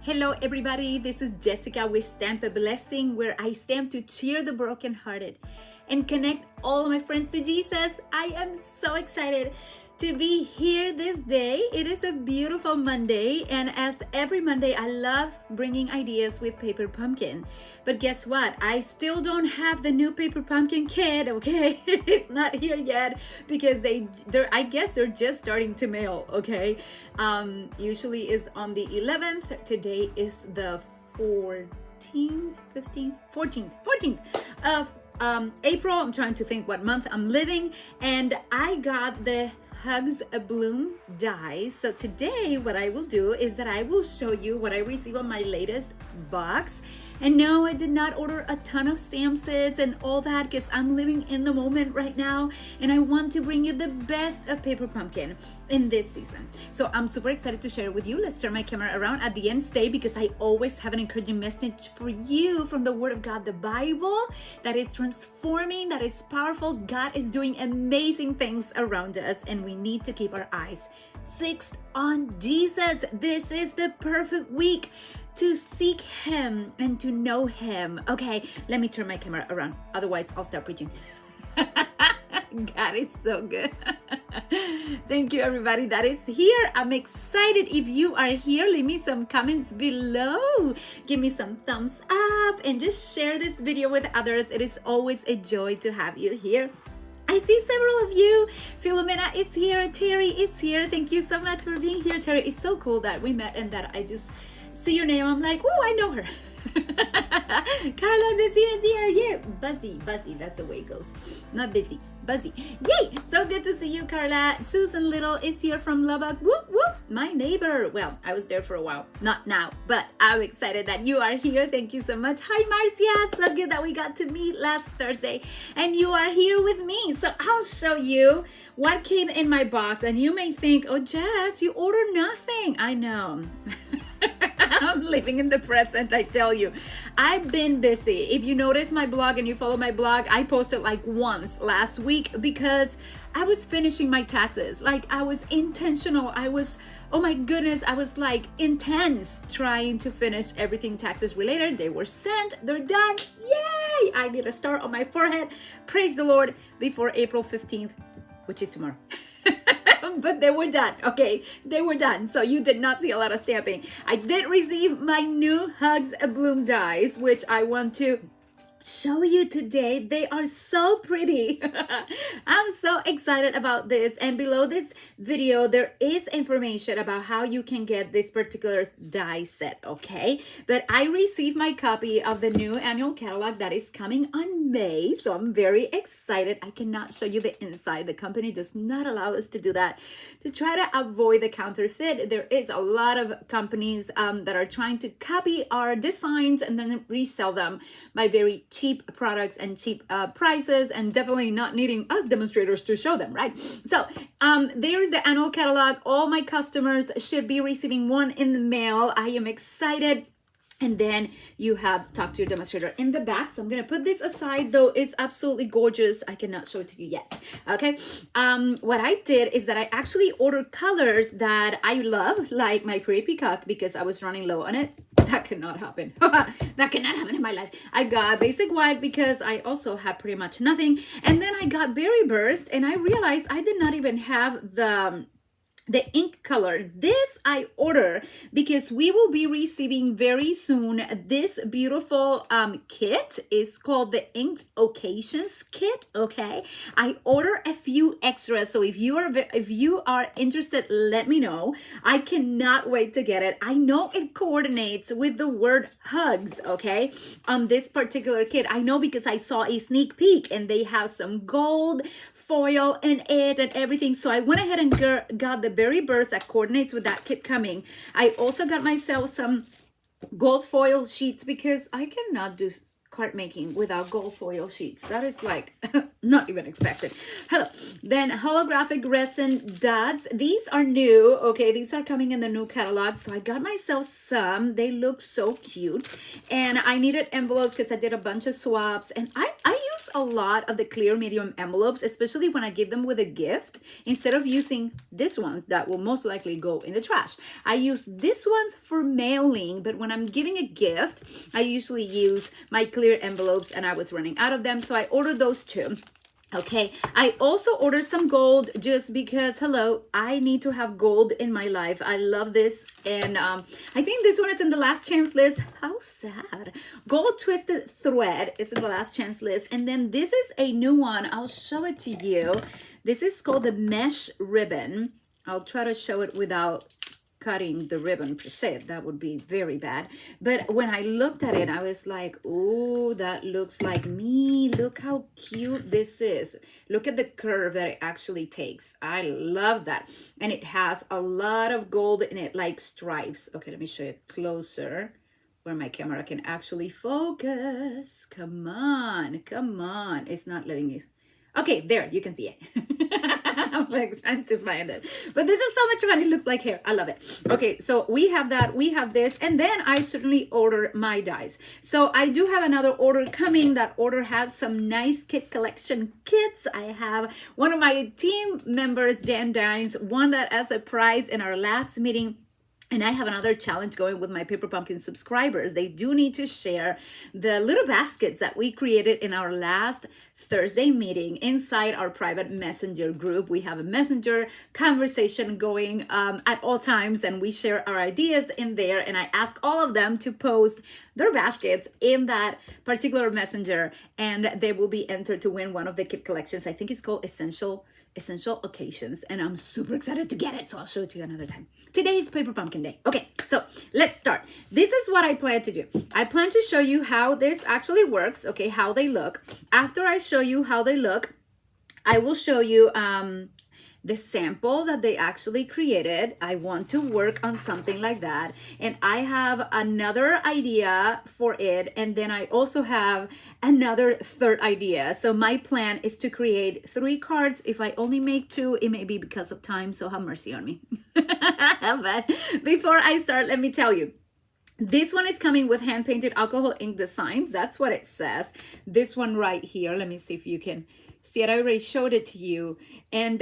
Hello everybody, this is Jessica with Stamp a Blessing, where I stamp to cheer the brokenhearted and connect all my friends to Jesus. I am so excited to be here this day. It is a beautiful Monday, and as every Monday, I love bringing ideas with Paper Pumpkin. But guess what? I still don't have the new Paper Pumpkin kit, okay? It's not here yet because I guess they're just starting to mail, okay? Usually is on the 11th. Today is the 14th of April. I'm trying to think what month I'm living, and I got the Hugs Abloom dies. So today what I will do is that I will show you what I received on my latest box. And no, I did not order a ton of stamp sets and all that because I'm living in the moment right now and I want to bring you the best of Paper Pumpkin in this season. So I'm super excited to share it with you. Let's turn my camera around at the end. Stay, because I always have an encouraging message for you from the Word of God, the Bible, that is transforming, that is powerful. God is doing amazing things around us and we need to keep our eyes fixed on Jesus. This is the perfect week to seek Him and to know Him. Okay, let me turn my camera around. Otherwise, I'll start preaching. God is so good. Thank you, everybody that is here. I'm excited. If you are here, leave me some comments below. Give me some thumbs up and just share this video with others. It is always a joy to have you here. I see several of you. Philomena is here. Terry is here. Thank you so much for being here, Terry. It's so cool that we met and that I just see your name. I'm like, oh, I know her. Carla, busy is here. Yeah, Buzzy. That's the way it goes. Not busy, Buzzy. Yay! So good to see you, Carla. Susan Little is here from Lubbock. Whoop, whoop. My neighbor. Well, I was there for a while. Not now, but I'm excited that you are here. Thank you so much. Hi, Marcia. So good that we got to meet last Thursday and you are here with me. So I'll show you what came in my box. And you may think, oh, Jess, you ordered nothing. I know. I'm living in the present, I tell you. I've been busy. If you notice my blog and you follow my blog, I posted like once last week because I was finishing my taxes. Like I was intentional. Oh my goodness, I was like intense trying to finish everything taxes related. They were sent, they're done. Yay! I need a star on my forehead. Praise the Lord, before April 15th, which is tomorrow. But they were done, okay? They were done, so you did not see a lot of stamping. I did receive my new Hugs Abloom dies, which I want to show you today. They are so pretty. I'm so excited about this. And below this video, there is information about how you can get this particular die set, okay? But I received my copy of the new annual catalog that is coming on May, so I'm very excited. I cannot show you the inside. The company does not allow us to do that, to try to avoid the counterfeit. There is a lot of companies that are trying to copy our designs and then resell them by very cheap products and cheap prices, and definitely not needing us demonstrators to show them, right? So there is the annual catalog. All my customers should be receiving one in the mail. I am excited. And then you have talk to your demonstrator in the back. So I'm going to put this aside, though it's absolutely gorgeous. I cannot show it to you yet. Okay. What I did is that I actually ordered colors that I love, like my Pretty Peacock, because I was running low on it. That cannot happen. That cannot happen in my life. I got basic white because I also had pretty much nothing. And then I got Berry Burst, and I realized I did not even have the ink color. This I order because we will be receiving very soon this beautiful kit. Is called the Inked Occasions kit. Okay, I order a few extras, so if you are interested, let me know. I cannot wait to get it. I know it coordinates with the word hugs, okay, on this particular kit. I know because I saw a sneak peek and they have some gold foil in it and everything, so I went ahead and got the Berry Burst that coordinates with that kit coming. I also got myself some gold foil sheets because I cannot do card making without gold foil sheets. That is like not even expected. Hello. Then holographic resin dots. These are new. Okay, these are coming in the new catalog. So I got myself some. They look so cute. And I needed envelopes because I did a bunch of swaps. And I use a lot of the clear medium envelopes, especially when I give them with a gift, instead of using these ones that will most likely go in the trash. I use these ones for mailing, but when I'm giving a gift, I usually use my clear envelopes, and I was running out of them, so I ordered those too. Okay, I also ordered some gold just because, hello, I need to have gold in my life. I love this. And I think this one is in the last chance list. How sad. Gold twisted thread is in the last chance list. And then this is a new one. I'll show it to you. This is called the mesh ribbon. I'll try to show it without cutting the ribbon per se. That would be very bad. But when I looked at it, I was like, oh, that looks like me. Look how cute this is. Look at the curve that it actually takes. I love that. And it has a lot of gold in it, like stripes. Okay, let me show you closer where my camera can actually focus. Come on, come on. It's not letting you. Okay, there, you can see it. I'm like trying to find it. But this is so much fun. It looks like hair. I love it. Okay, so we have that. We have this. And then I certainly order my dies. So I do have another order coming. That order has some nice kit collection kits. I have one of my team members, Jan Dines, won that as a prize in our last meeting. And I have another challenge going with my Paper Pumpkin subscribers. They do need to share the little baskets that we created in our last Thursday meeting inside our private messenger group. We have a messenger conversation going at all times, and we share our ideas in there. And I ask all of them to post their baskets in that particular messenger, and they will be entered to win one of the kit collections. I think it's called Essential Occasions, and I'm super excited to get it, so I'll show it to you another time. Today is Paper Pumpkin Day. Okay, so let's start. This is what I plan to do. I plan to show you how this actually works, okay, how they look. After I show you how they look, I will show you the sample that they actually created. I want to work on something like that. And I have another idea for it. And then I also have another third idea. So my plan is to create 3 cards. If I only make 2, it may be because of time. So have mercy on me. But before I start, let me tell you. This one is coming with hand-painted alcohol ink designs. That's what it says. This one right here, let me see if you can see it. I already showed it to you. And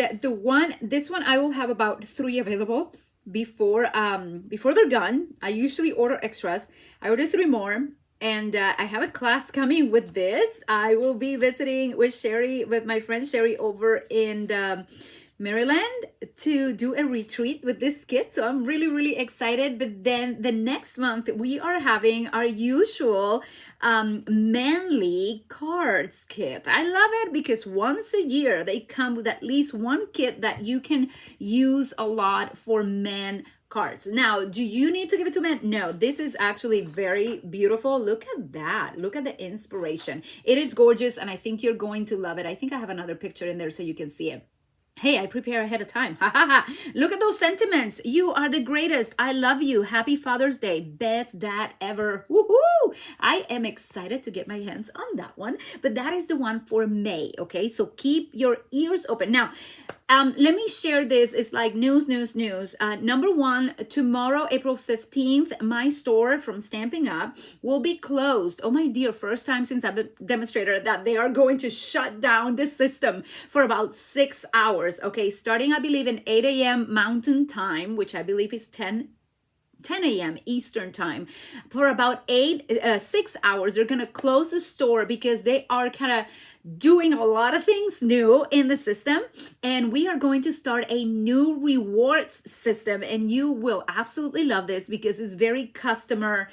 this one, I will have about 3 available before they're gone. I usually order extras. I ordered 3 more. And I have a class coming with this. I will be visiting with my friend Sherry over in Maryland to do a retreat with this kit. So I'm really, really excited. But then the next month we are having our usual manly cards kit. I love it because once a year they come with at least one kit that you can use a lot for men cards. Now, do you need to give it to men? No, this is actually very beautiful. Look at that. Look at the inspiration. It is gorgeous, and I think you're going to love it. I think I have another picture in there so you can see it. Hey, I prepare ahead of time. Ha ha ha. Look at those sentiments. You are the greatest. I love you. Happy Father's Day. Best dad ever. Woohoo! I am excited to get my hands on that one. But that is the one for May. Okay, so keep your ears open. Now, let me share this. It's like news. Number 1, tomorrow, April 15th, my store from Stampin' Up will be closed. Oh my dear, first time since I've been demonstrator that they are going to shut down the system for about 6 hours. Okay, starting, I believe, in 8 a.m. Mountain Time, which I believe is 10 a.m. Eastern Time. For about 6 hours, they're going to close the store because they are kind of doing a lot of things new in the system, and we are going to start a new rewards system, and you will absolutely love this because it's very customer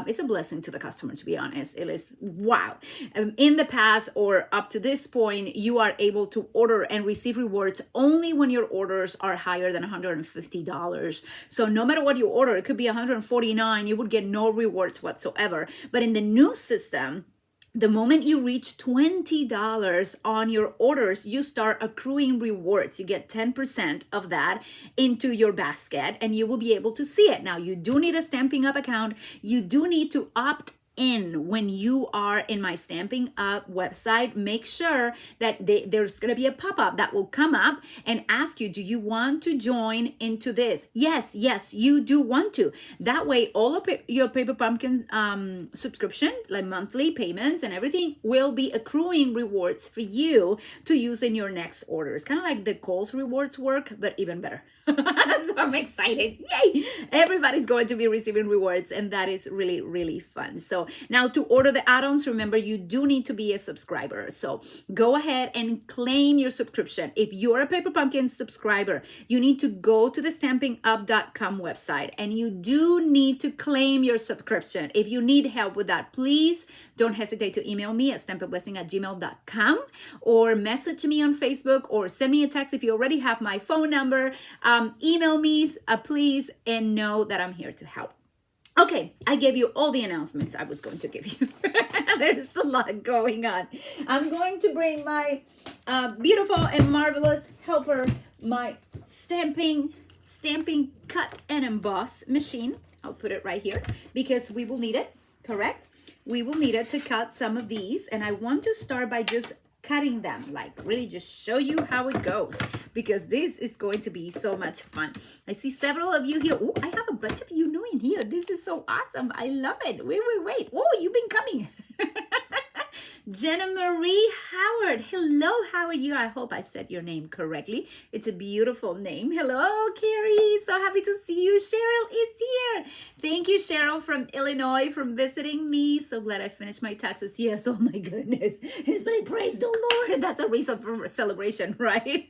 it's a blessing to the customer, to be honest. It is wow. In the past or up to this point, you are able to order and receive rewards only when your orders are higher than $150. So no matter what you order, it could be $149, you would get no rewards whatsoever. But in the new system, the moment you reach $20 on your orders, you start accruing rewards. You get 10% of that into your basket, and you will be able to see it. Now, you do need a Stampin' Up account. You do need to opt in when you are in my Stampin' Up website, make sure that there's going to be a pop-up that will come up and ask you, do you want to join into this? Yes, you do want to. That way, all of your Paper Pumpkins subscription, like monthly payments and everything, will be accruing rewards for you to use in your next orders. Kind of like the Kohl's rewards work, but even better. So I'm excited. Yay! Everybody's going to be receiving rewards, and that is really, really fun. So now to order the add-ons, remember, you do need to be a subscriber. So go ahead and claim your subscription. If you're a Paper Pumpkin subscriber, you need to go to the Stampinup.com website, and you do need to claim your subscription. If you need help with that, please don't hesitate to email me at stampinblessing@gmail.com, or message me on Facebook, or send me a text if you already have my phone number. Email me, please, and know that I'm here to help. Okay, I gave you all the announcements I was going to give you. There's a lot going on. I'm going to bring my beautiful and marvelous helper, my Stampin Cut and Emboss Machine. I'll put it right here because we will need it, correct? We will need it to cut some of these, and I want to start by just cutting them, like really just show you how it goes, because this is going to be so much fun. I see several of you here. Oh, I have a bunch of you new in here. This is so awesome. I love it. Wait. Oh, you've been coming. Jenna Marie Howard. Hello, how are you? I hope I said your name correctly. It's a beautiful name. Hello, Carrie. So happy to see you. Cheryl is here. Thank you, Cheryl from Illinois, for visiting me. So glad I finished my taxes. Yes, oh my goodness. It's like, praise the Lord. That's a reason for celebration, right?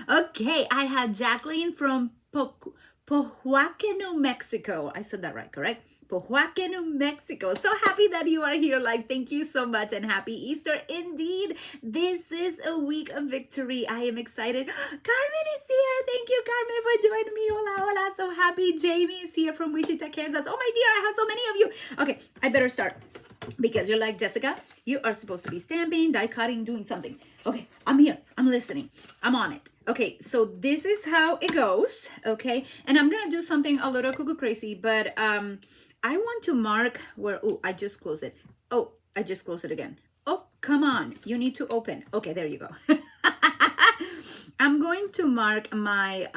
Okay, I have Jacqueline from Pojoaque, New Mexico. I said that right, correct? Pojoaque, New Mexico. So happy that you are here live. Thank you so much, and happy Easter indeed. This is a week of victory. I am excited. Carmen is here. Thank you, Carmen, for joining me. Hola. So happy. Jamie is here from Wichita, Kansas. Oh my dear, I have so many of you. Okay, I better start, because you're like, Jessica, you are supposed to be stamping, die cutting, doing something. Okay, I'm here. I'm listening. I'm on it. Okay, so this is how it goes. Okay, and I'm gonna do something a little cuckoo crazy, but I want to mark where. Oh, I just closed it. Oh, I just closed it again. Oh, come on. You need to open. Okay, there you go. I'm going to mark my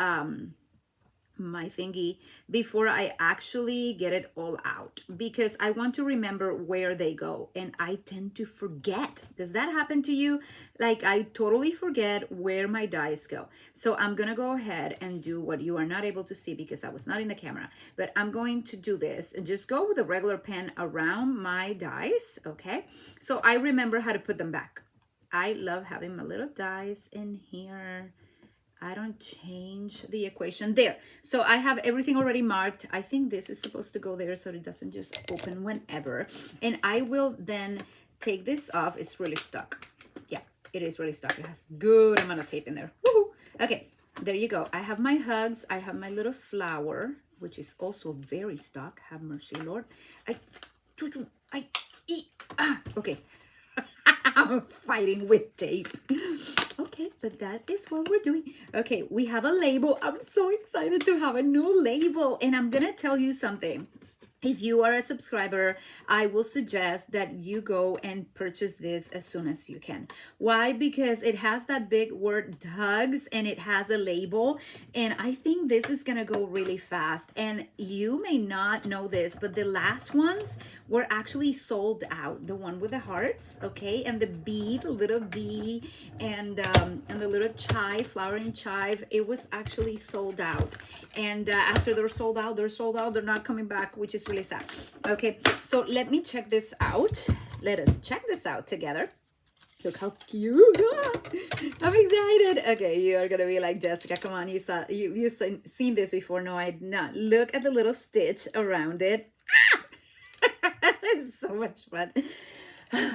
my thingy before I actually get it all out, because I want to remember where they go, and I tend to forget. Does that happen to you? Like, I totally forget where my dies go. So I'm gonna go ahead and do what you are not able to see because I was not in the camera, but I'm going to do this and just go with a regular pen around my dies. Okay, so I remember how to put them back. I love having my little dies in here. I don't change the equation there. So I have everything already marked. I think this is supposed to go there so it doesn't just open whenever. And I will then take this off. It's really stuck. Yeah, it is really stuck. It has good amount of tape in there. Woohoo! Okay, there you go. I have my hugs. I have my little flower, which is also very stuck. Have mercy, Lord. Okay. I'm fighting with tape. Okay, but that is what we're doing. Okay, we have a label. I'm so excited to have a new label. And I'm going to tell you something. If you are a subscriber, I will suggest that you go and purchase this as soon as you can. Why? Because it has that big word hugs, and it has a label, and I think this is gonna go really fast. And you may not know this, but the last ones were actually sold out. The one with the hearts, okay, and the bee, the little bee, and the little chive, flowering chive, it was actually sold out. And after they're sold out, they're not coming back, which is really sad. Okay, so let me check this out. Let us check this out together. Look how cute. I'm excited. Okay, you are gonna be like, Jessica, come on, you've seen this before. No, I did not. Look at the little stitch around it. It's so much fun.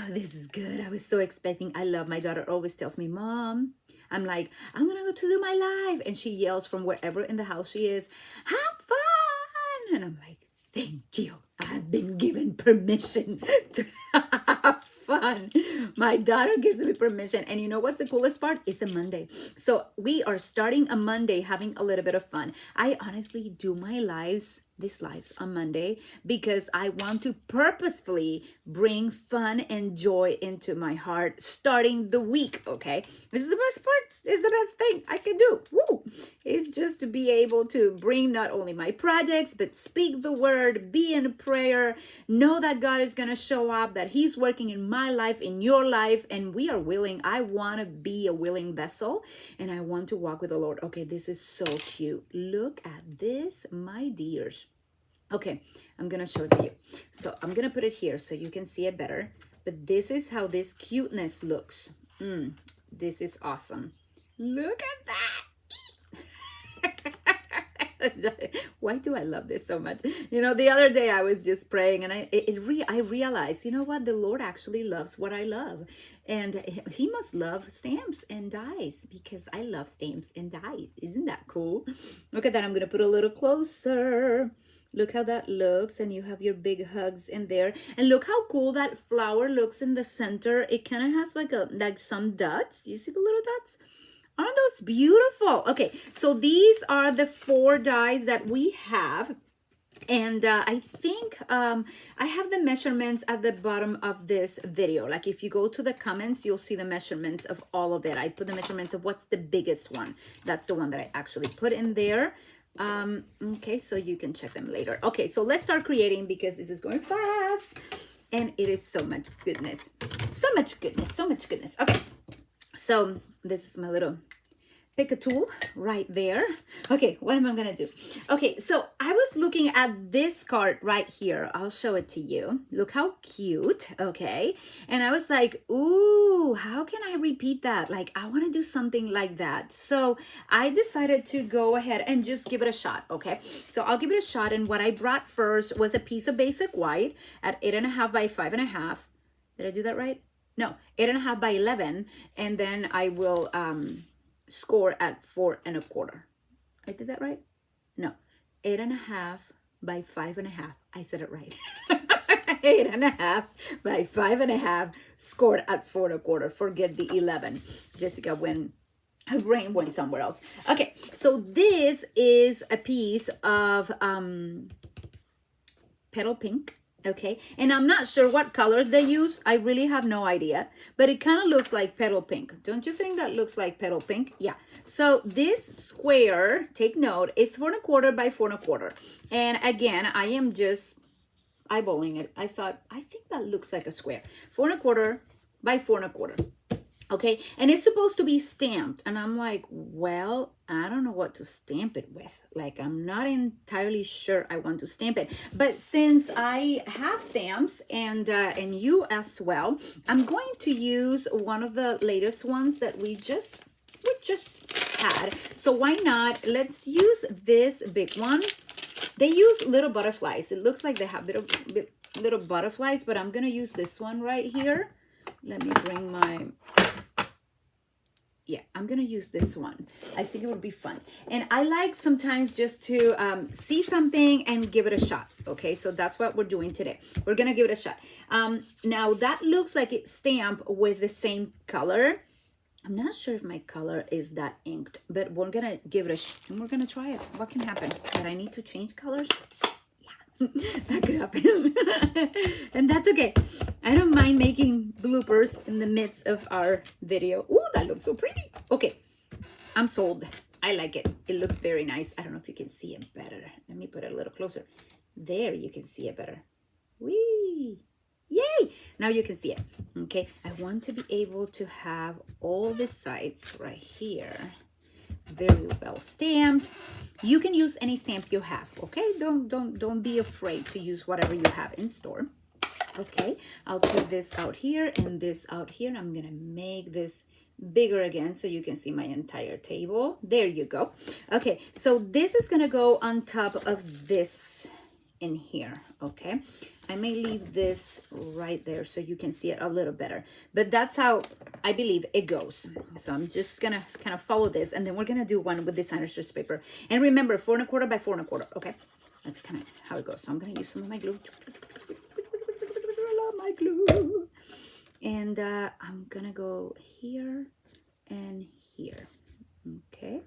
This is good. I was so expecting. I love, my daughter always tells me, Mom, I'm like, I'm gonna go to do my live, and she yells from wherever in the house she is, have fun. And I'm like, thank you. I've been given permission to have fun. My daughter gives me permission. And you know what's the coolest part? It's a Monday. So we are starting a Monday having a little bit of fun. I honestly do my lives these lives on Monday because I want to purposefully bring fun and joy into my heart starting the week, okay? This is the best part. This is the best thing I can do. Woo! It's just to be able to bring not only my projects, but speak the word, be in prayer, know that God is going to show up, that he's working in my life, in your life, and we are willing. I want to be a willing vessel, and I want to walk with the Lord. Okay, this is so cute. Look at this, my dears. Okay, I'm gonna show it to you. So I'm gonna put it here so you can see it better. But this is how this cuteness looks. This is awesome. Look at that. Why do I love this so much? You know, the other day I was just praying and I realized, you know what? The Lord actually loves what I love. And he must love stamps and dies because I love stamps and dies. Isn't that cool? Look at that. I'm going to put a little closer. Look how that looks, and you have your big hugs in there. And look how cool that flower looks in the center. It kind of has like some dots. You see the little dots? Aren't those beautiful? Okay, so these are the 4 dies that we have. And I think I have the measurements at the bottom of this video. Like if you go to the comments, you'll see the measurements of all of it. I put the measurements of what's the biggest one. That's the one that I actually put in there. Okay, so you can check them later. Okay, so let's start creating because this is going fast and it is so much goodness. So much goodness, so much goodness. Okay, so this is my little pick a tool right there. Okay, what am I gonna do? Okay, so I was looking at this card right here. I'll show it to you. Look how cute, okay? And I was like, ooh, how can I repeat that? Like, I wanna do something like that. So I decided to go ahead and just give it a shot, okay? So I'll give it a shot, and what I brought first was a piece of basic white at 8.5 by 5.5. Did I do that right? No, 8.5 by 11, and then I will, score at 4.25. I did that right? No, 8.5 by 5.5. I said it right. 8.5 by 5.5, scored at 4.25. Forget the 11. Jessica went, her brain went somewhere else. Okay, so this is a piece of petal pink. Okay, and I'm not sure what colors they use. I really have no idea, but it kind of looks like petal pink. Don't you think that looks like petal pink? Yeah. So this square, take note, is 4.25 by 4.25. And again, I am just eyeballing it. I think that looks like a square. 4.25 by 4.25. Okay, and it's supposed to be stamped, and I'm like, well, I don't know what to stamp it with. Like, I'm not entirely sure I want to stamp it, but since I have stamps and you as well, I'm going to use one of the latest ones that we just had. So why not? Let's use this big one. They use little butterflies. It looks like they have little butterflies, but I'm gonna use this one right here. Let me bring my, yeah, I'm gonna use this one. I think it would be fun. And I like sometimes just to see something and give it a shot. Okay, so that's what we're doing today. We're gonna give it a shot. Now that looks like it's stamped with the same color. I'm not sure if my color is that inked, but we're gonna give it a shot and we're gonna try it. What can happen? That I need to change colors? That could happen. And that's okay. I don't mind making bloopers in the midst of our video. Ooh, that looks so pretty. Okay, I'm sold. I like it. It looks very nice. I don't know if you can see it better. Let me put it a little closer. There, you can see it better. Whee! Yay! Now you can see it. Okay, I want to be able to have all the sides right here very well stamped. You can use any stamp you have, okay? Don't be afraid to use whatever you have in store. Okay, I'll put this out here and this out here, and I'm gonna make this bigger again so you can see my entire table. There you go. Okay, so this is gonna go on top of this in here. Okay, I may leave this right there so you can see it a little better, but that's how I believe it goes. So I'm just gonna kind of follow this, and then we're gonna do one with designer stress paper. And remember, 4.25 by 4.25. Okay, that's kind of how it goes. So I'm gonna use some of my glue. I love my glue. And I'm gonna go here and here. Okay,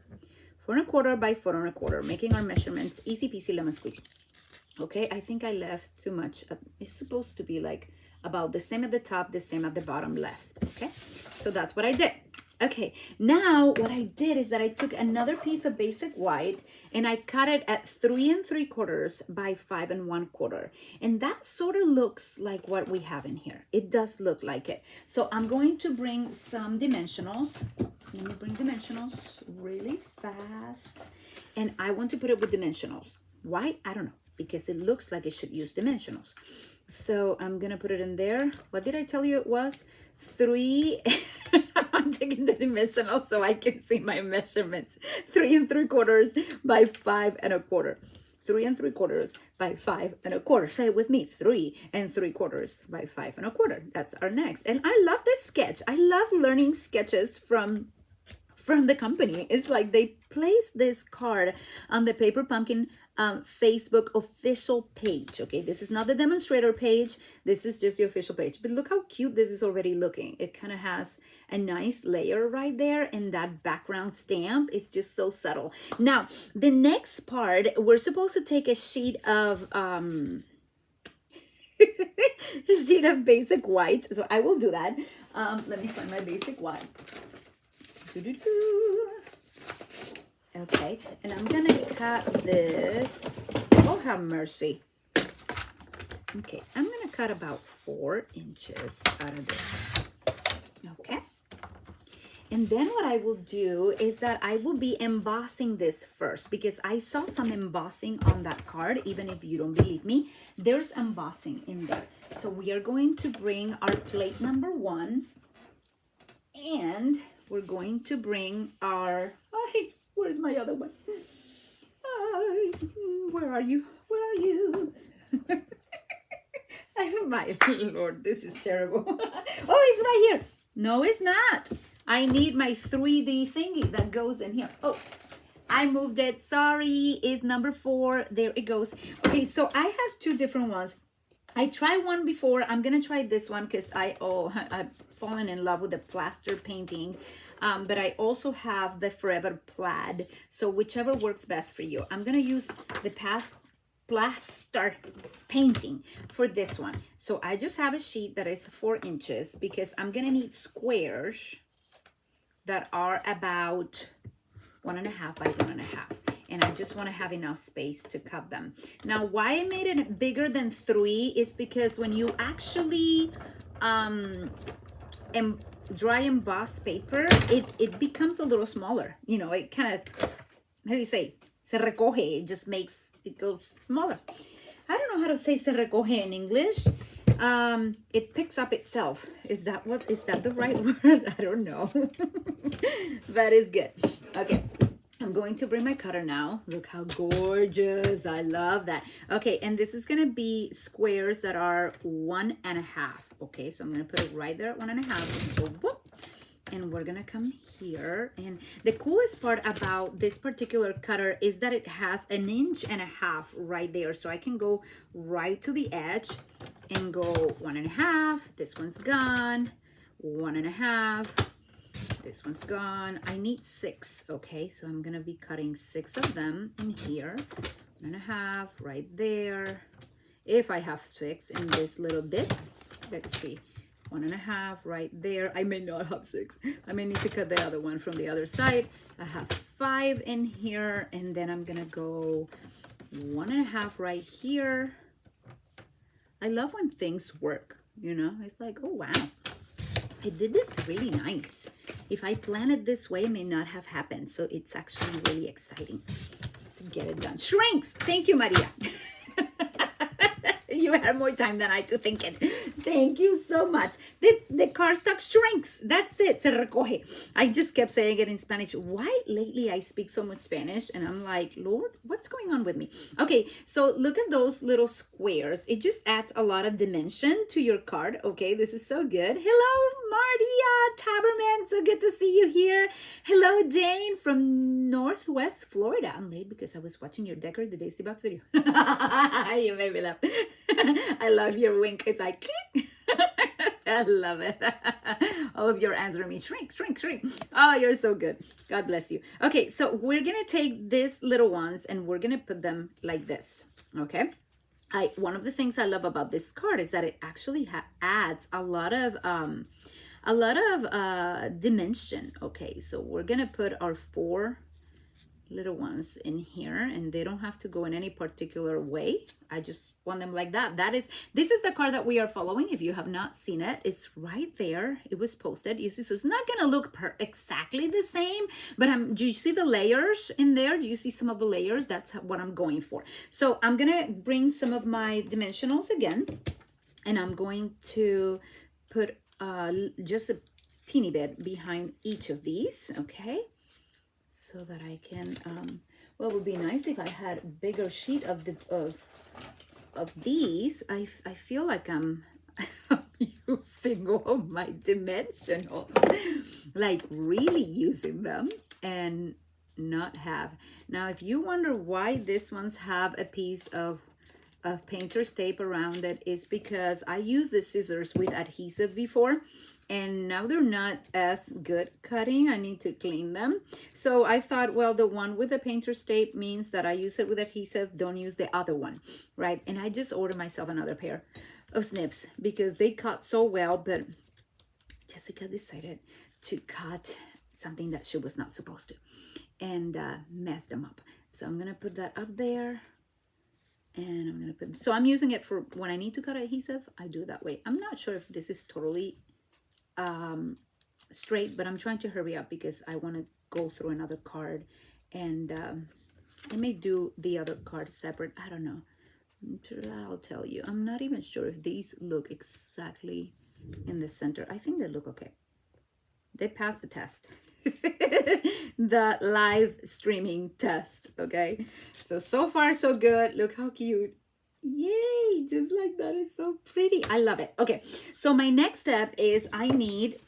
4.25 by 4.25, making our measurements easy peasy lemon squeezy. Okay, I think I left too much. It's supposed to be like about the same at the top, the same at the bottom left. Okay, so that's what I did. Okay, now what I did is that I took another piece of basic white and I cut it at 3 3/4 by 5 1/4. And that sort of looks like what we have in here. It does look like it. So I'm going to bring some dimensionals. Let me bring dimensionals really fast. And I want to put it with dimensionals. Why? I don't know, because it looks like it should use dimensionals. So I'm gonna put it in there. What did I tell you it was? 3. I'm taking the dimensionals so I can see my measurements. 3 3/4 by 5 1/4. 3 3/4 by 5 1/4. Say it with me. 3 3/4 by 5 1/4. That's our next. And I love this sketch. I love learning sketches from the company. It's like they placed this card on the Paper Pumpkin Facebook official page. Okay, this is not the demonstrator page. This is just the official page. But look how cute this is already looking. It kind of has a nice layer right there, and that background stamp is just so subtle. Now, the next part, we're supposed to take a sheet of basic white. So I will do that. Let me find my basic white. Okay, and I'm gonna cut this. Oh, have mercy. Okay, I'm gonna cut about 4 inches out of this. Okay, and then what I will do is that I will be embossing this first, because I saw some embossing on that card. Even if you don't believe me, there's embossing in there. So we are going to bring our plate number 1, and we're going to bring our, where's my other one? Where are you? Where are you? My Lord, this is terrible. Oh, it's right here. No, it's not. I need my 3D thingy that goes in here. Oh, I moved it. Sorry, it's number 4. There it goes. Okay, so I have 2 different ones. I tried one before. I'm gonna try this one because I've fallen in love with the plaster painting. But I also have the Forever Plaid. So whichever works best for you. I'm gonna use the plaster painting for this one. So I just have a sheet that is 4 inches because I'm gonna need squares that are about 1.5 by 1.5. And I just want to have enough space to cut them. Now, why I made it bigger than 3 is because when you actually dry emboss paper, it becomes a little smaller. You know, it kind of, how do you say? Se recoge. It just makes, it goes smaller. I don't know how to say se recoge in English. It picks up itself. Is that the right word? I don't know. But it's good. Okay. I'm going to bring my cutter now. Look how gorgeous. I love that. Okay, and this is going to be squares that are 1.5. Okay, so I'm going to put it right there at 1.5. So, whoop. And we're going to come here. And the coolest part about this particular cutter is that it has 1.5 inches right there. So I can go right to the edge and go 1.5. This one's gone. 1.5. This one's gone. I need 6. Okay, so I'm gonna be cutting 6 of them in here. 1.5 right there. If I have 6 in this little bit, let's see. 1.5 right there. I may not have 6. I may need to cut the other one from the other side. I have 5 in here, and then I'm gonna go 1.5 right here. I love when things work, you know? It's like, oh wow, I did this really nice. If I planned it this way, it may not have happened. So it's actually really exciting to get it done. Shrinks. Thank you, Maria. You had more time than I to think it. Thank you so much. The cardstock shrinks. That's it. Se recoge. I just kept saying it in Spanish. Why lately I speak so much Spanish? And I'm like, Lord, what's going on with me? Okay, so look at those little squares. It just adds a lot of dimension to your card. Okay, this is so good. Hello, Mardia Taberman. So good to see you here. Hello, Jane from Northwest Florida. I'm late because I was watching your Decorate the Daisy Box video. You made me laugh. I love your wink. It's like, I love it. All of your answering me, shrink, shrink, shrink. Oh, you're so good. God bless you. Okay, so we're going to take these little ones and we're going to put them like this. Okay. One of the things I love about this card is that it actually adds a lot of dimension. Okay, so we're gonna put our 4 little ones in here, and they don't have to go in any particular way. I just want them like that. This is the card that we are following. If you have not seen it, it's right there. It was posted. You see, so it's not gonna look exactly the same, but do you see the layers in there? Do you see some of the layers? That's what I'm going for. So I'm gonna bring some of my dimensionals again, and I'm going to put just a teeny bit behind each of these, okay? So that I can, well, it would be nice if I had a bigger sheet of these. I feel like I'm using all my dimensionals, like really using them and not have. Now, if you wonder why these ones have a piece of painter's tape around it, is because I used the scissors with adhesive before, and now they're not as good cutting. I need to clean them. So I thought, well, the one with the painter's tape means that I use it with adhesive, don't use the other one, right? And I just ordered myself another pair of snips because they cut so well, but Jessica decided to cut something that she was not supposed to and mess them up. So I'm gonna put that up there. And I'm gonna put, so I'm using it for when I need to cut adhesive, I do that way. I'm not sure if this is totally straight, but I'm trying to hurry up because I want to go through another card, and I may do the other card separate. I don't know. I'll tell you. I'm not even sure if these look exactly in the center. I think they look okay. They passed the test. The live streaming test, okay? So far so good. Look how cute. Yay, just like that. Is so pretty. I love it. Okay, so my next step is I need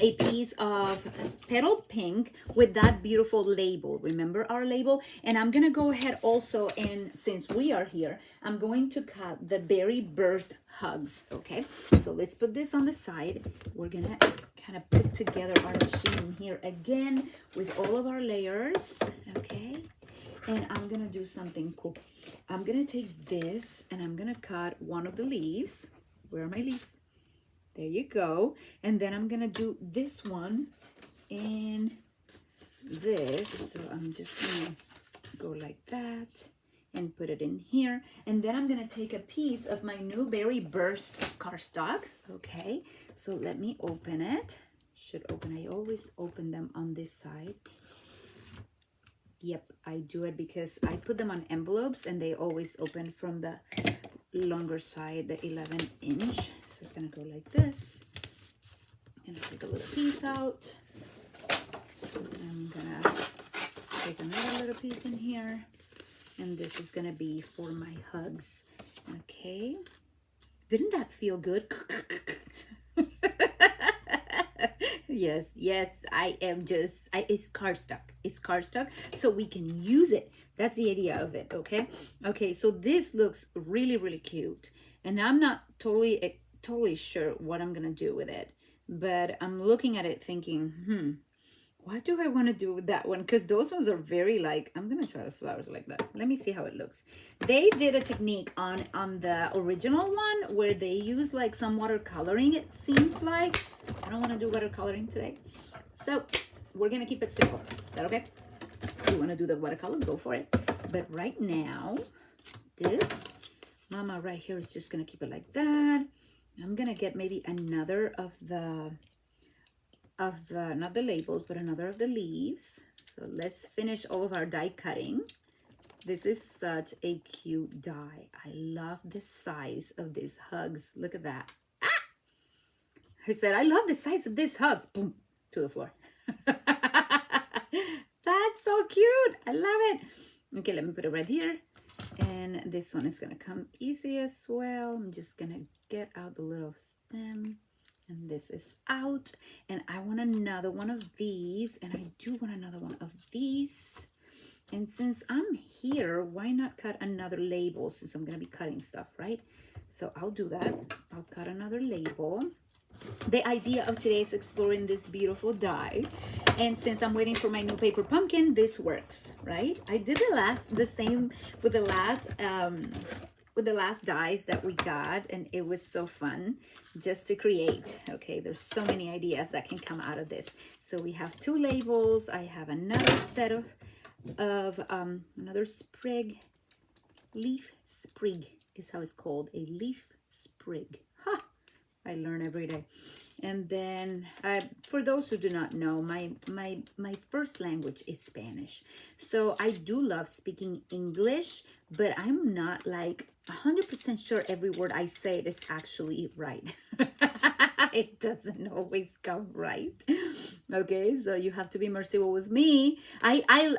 a piece of petal pink with that beautiful label. Remember our label? And I'm gonna go ahead also, and since we are here, I'm going to cut the Berry Burst Hugs, okay? So let's put this on the side. We're gonna kind of put together our machine here again with all of our layers, okay? And I'm gonna do something cool. I'm gonna take this and I'm gonna cut one of the leaves. Where are my leaves? There you go. And then I'm gonna do this one and this. So I'm just gonna go like that and put it in here. And then I'm gonna take a piece of my new Berry Burst cardstock. Okay, so let me open it. Should open, I always open them on this side. Yep, I do it because I put them on envelopes and they always open from the longer side, the 11-inch. So it's gonna go like this. I'm gonna take a little piece out. I'm gonna take another little piece in here. And this is gonna be for my hugs. Okay. Didn't that feel good? Yes, I am just, it's cardstock. It's cardstock, so we can use it. That's the idea of it, okay? Okay, so this looks really, really cute. And I'm not totally sure what I'm gonna do with it. But I'm looking at it thinking, what do I want to do with that one? Because those ones are very like, I'm gonna try the flowers like that. Let me see how it looks. They did a technique on the original one where they use like some watercoloring, it seems like. I don't want to do watercoloring today, so we're gonna keep it simple. Is that okay? If you want to do the watercolor, go for it. But right now, this mama right here is just gonna keep it like that. I'm gonna get maybe another of the not the labels, but another of the leaves. So let's finish all of our die cutting. This is such a cute die. I love the size of these hugs. Look at that. Ah! I said, I love the size of these hugs. Boom, to the floor. That's so cute. I love it. Okay, let me put it right here. And this one is gonna come easy as well. I'm just gonna get out the little stem. And this is out, and I want another one of these, and I do want another one of these. And since I'm here, why not cut another label, since I'm gonna be cutting stuff, right? So I'll do that. I'll cut another label. The idea of today is exploring this beautiful die, and since I'm waiting for my new paper pumpkin, this works, right? I did the same with the last with the last dies that we got, and it was so fun just to create. Okay, there's so many ideas that can come out of this. So we have 2 labels. I have another set of another sprig, leaf sprig is how it's called, a leaf sprig. Ha! I learn every day. And then for those who do not know, my first language is Spanish. So I do love speaking English, but I'm not like 100% sure every word I say is actually right. It doesn't always come right. Okay, so you have to be merciful with me.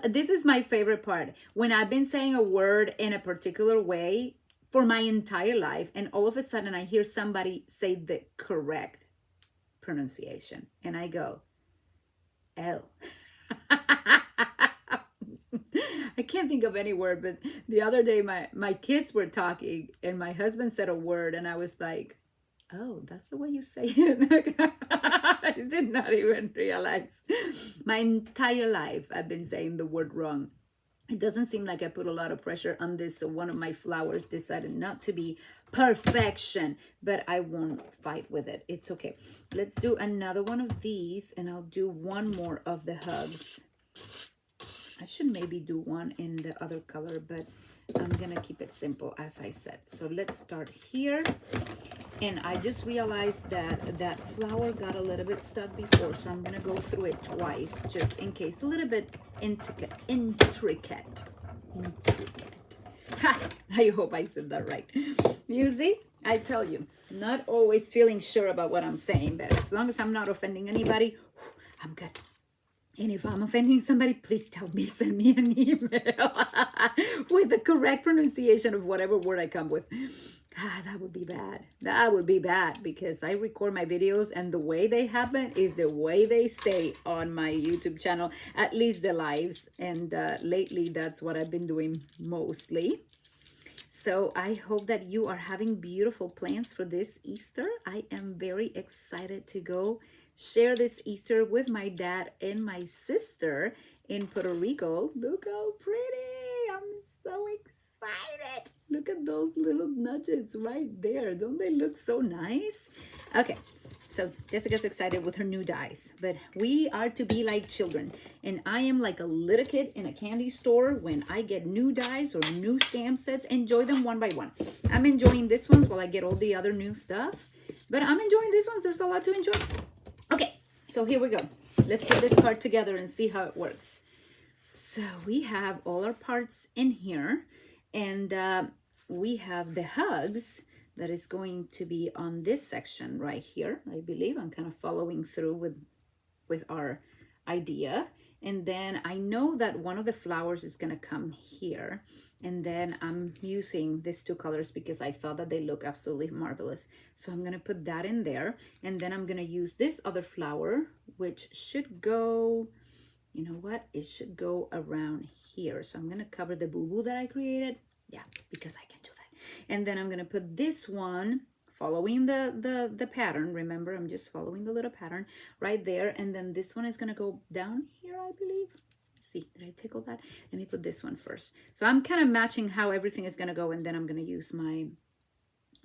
This is my favorite part. When I've been saying a word in a particular way for my entire life, and all of a sudden I hear somebody say the correct pronunciation, and I go, oh. I can't think of any word, but the other day my kids were talking, and my husband said a word, and I was like, oh, that's the way you say it. I did not even realize. My entire life I've been saying the word wrong. It doesn't seem like I put a lot of pressure on this, so one of my flowers decided not to be perfection, but I won't fight with it. It's okay. Let's do another one of these, and I'll do one more of the hugs. I should maybe do one in the other color, but I'm gonna keep it simple, as I said. So let's start here. And I just realized that that flower got a little bit stuck before, so I'm gonna go through it twice, just in case. A little bit intricate. Ha! I hope I said that right. You see, I tell you, not always feeling sure about what I'm saying, but as long as I'm not offending anybody, I'm good. And if I'm offending somebody, please tell me, send me an email with the correct pronunciation of whatever word I come with. God, that would be bad. That would be bad, because I record my videos, and the way they happen is the way they stay on my YouTube channel, at least the lives. And lately, that's what I've been doing mostly. So I hope that you are having beautiful plans for this Easter. I am very excited to go share this Easter with my dad and my sister in Puerto Rico. Look how pretty. I'm so excited. Look at those little nudges right there. Don't they look so nice? Okay, so Jessica's excited with her new dies, but we are to be like children. And I am like a little kid in a candy store when I get new dies or new stamp sets. Enjoy them one by one. I'm enjoying this one while I get all the other new stuff, but I'm enjoying this one. There's a lot to enjoy. Okay, so here we go. Let's put this card together and see how it works. So we have all our parts in here, and we have the hugs that is going to be on this section right here. I believe I'm kind of following through with our idea. And then I know that one of the flowers is going to come here. And then I'm using these 2 colors because I thought that they look absolutely marvelous. So I'm going to put that in there. And then I'm going to use this other flower, which should go, you know what? It should go around here. So I'm going to cover the boo-boo that I created. Yeah, because I can do that. And then I'm going to put this one following the pattern. Remember, I'm just following the little pattern right there. And then this one is going to go down here, I believe. Let's see, did I take all that? Let me put this one first. So I'm kind of matching how everything is going to go. And then I'm going to use my,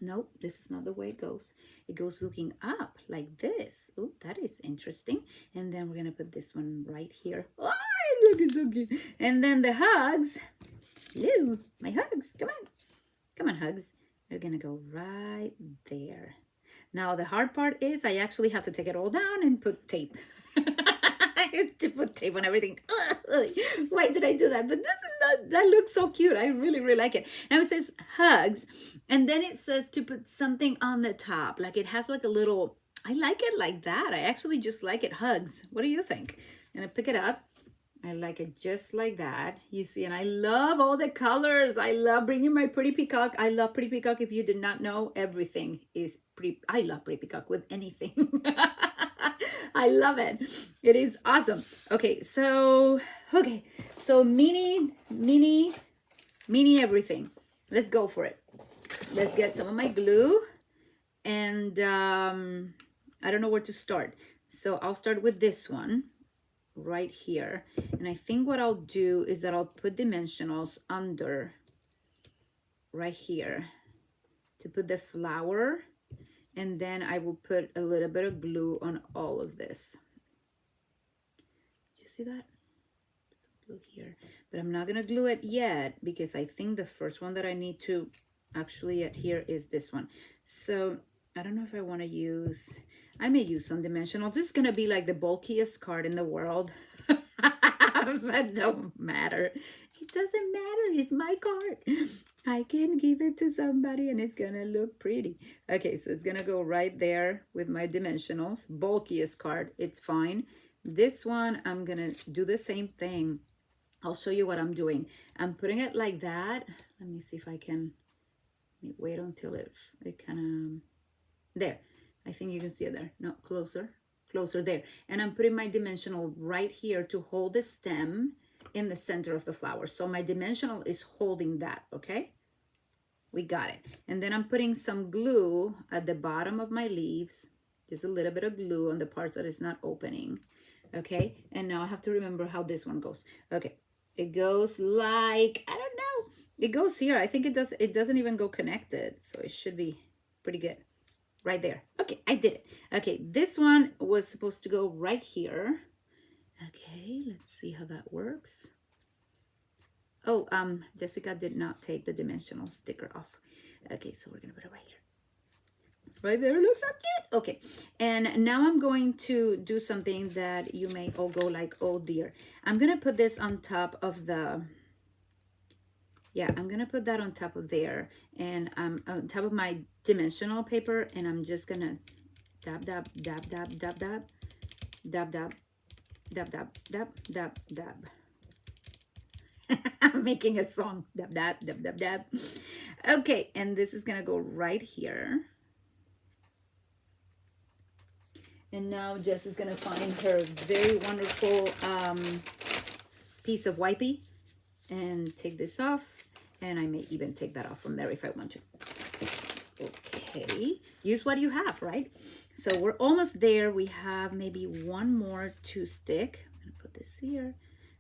nope, this is not the way it goes. It goes looking up like this. Oh, that is interesting. And then we're going to put this one right here. Oh, it's looking so cute. And then the hugs. Hello, my hugs. Come on. Come on, hugs. They're gonna go right there. Now the hard part is I actually have to take it all down and put tape. I have to put tape on everything. Why did I do that? But that looks so cute. I really, really like it. Now it says hugs, and then it says to put something on the top. Like it has like a little, I like it like that. I actually just like it hugs. What do you think? I'm gonna pick it up. I like it just like that, you see, and I love all the colors. I love bringing my Pretty Peacock. I love Pretty Peacock. If you did not know, everything is pretty. I love Pretty Peacock with anything. I love it. It is awesome. Okay, so mini everything. Let's go for it. Let's get some of my glue, and I don't know where to start. So I'll start with this one right here, and I think what I'll do is that I'll put dimensionals under right here, to put the flower, and then I will put a little bit of glue on all of this. Did you see that? Put some glue here, but I'm not gonna glue it yet because I think the first one that I need to actually adhere is this one. So I don't know if I want to use, I may use some dimensional. This is gonna be like the bulkiest card in the world. But don't matter. It doesn't matter. It's my card. I can give it to somebody and it's gonna look pretty. Okay, so it's gonna go right there with my dimensionals. Bulkiest card, it's fine. This one, I'm gonna do the same thing. I'll show you what I'm doing. I'm putting it like that. Let me see if I can, let me wait until it kind of, there. I think you can see it there. No, closer there. And I'm putting my dimensional right here to hold the stem in the center of the flower. So my dimensional is holding that, okay? We got it. And then I'm putting some glue at the bottom of my leaves. Just a little bit of glue on the parts that is not opening, okay? And now I have to remember how this one goes. Okay, it goes like, I don't know. It goes here. I think it does. It doesn't even go connected. So it should be pretty good. Right there. Okay, I did it. Okay, this one was supposed to go right here. Okay, let's see how that works. Oh, Jessica did not take the dimensional sticker off. Okay, so we're gonna put it right here. Right there, it looks so cute. Okay, and now I'm going to do something that you may all go like, oh dear. I'm gonna put this on top of the, yeah, I'm gonna put that on top of there, and on top of my dimensional paper, and I'm just gonna dab, dab, dab, dab, dab, dab, dab, dab, dab, dab, dab, dab, dab. I'm making a song. Dab, dab, dab, dab, dab. Okay, and this is gonna go right here. And now Jess is gonna find her very wonderful piece of wipey and take this off. And I may even take that off from there if I want to. Okay, use what you have, right? So we're almost there. We have maybe one more to stick. I'm gonna put this here,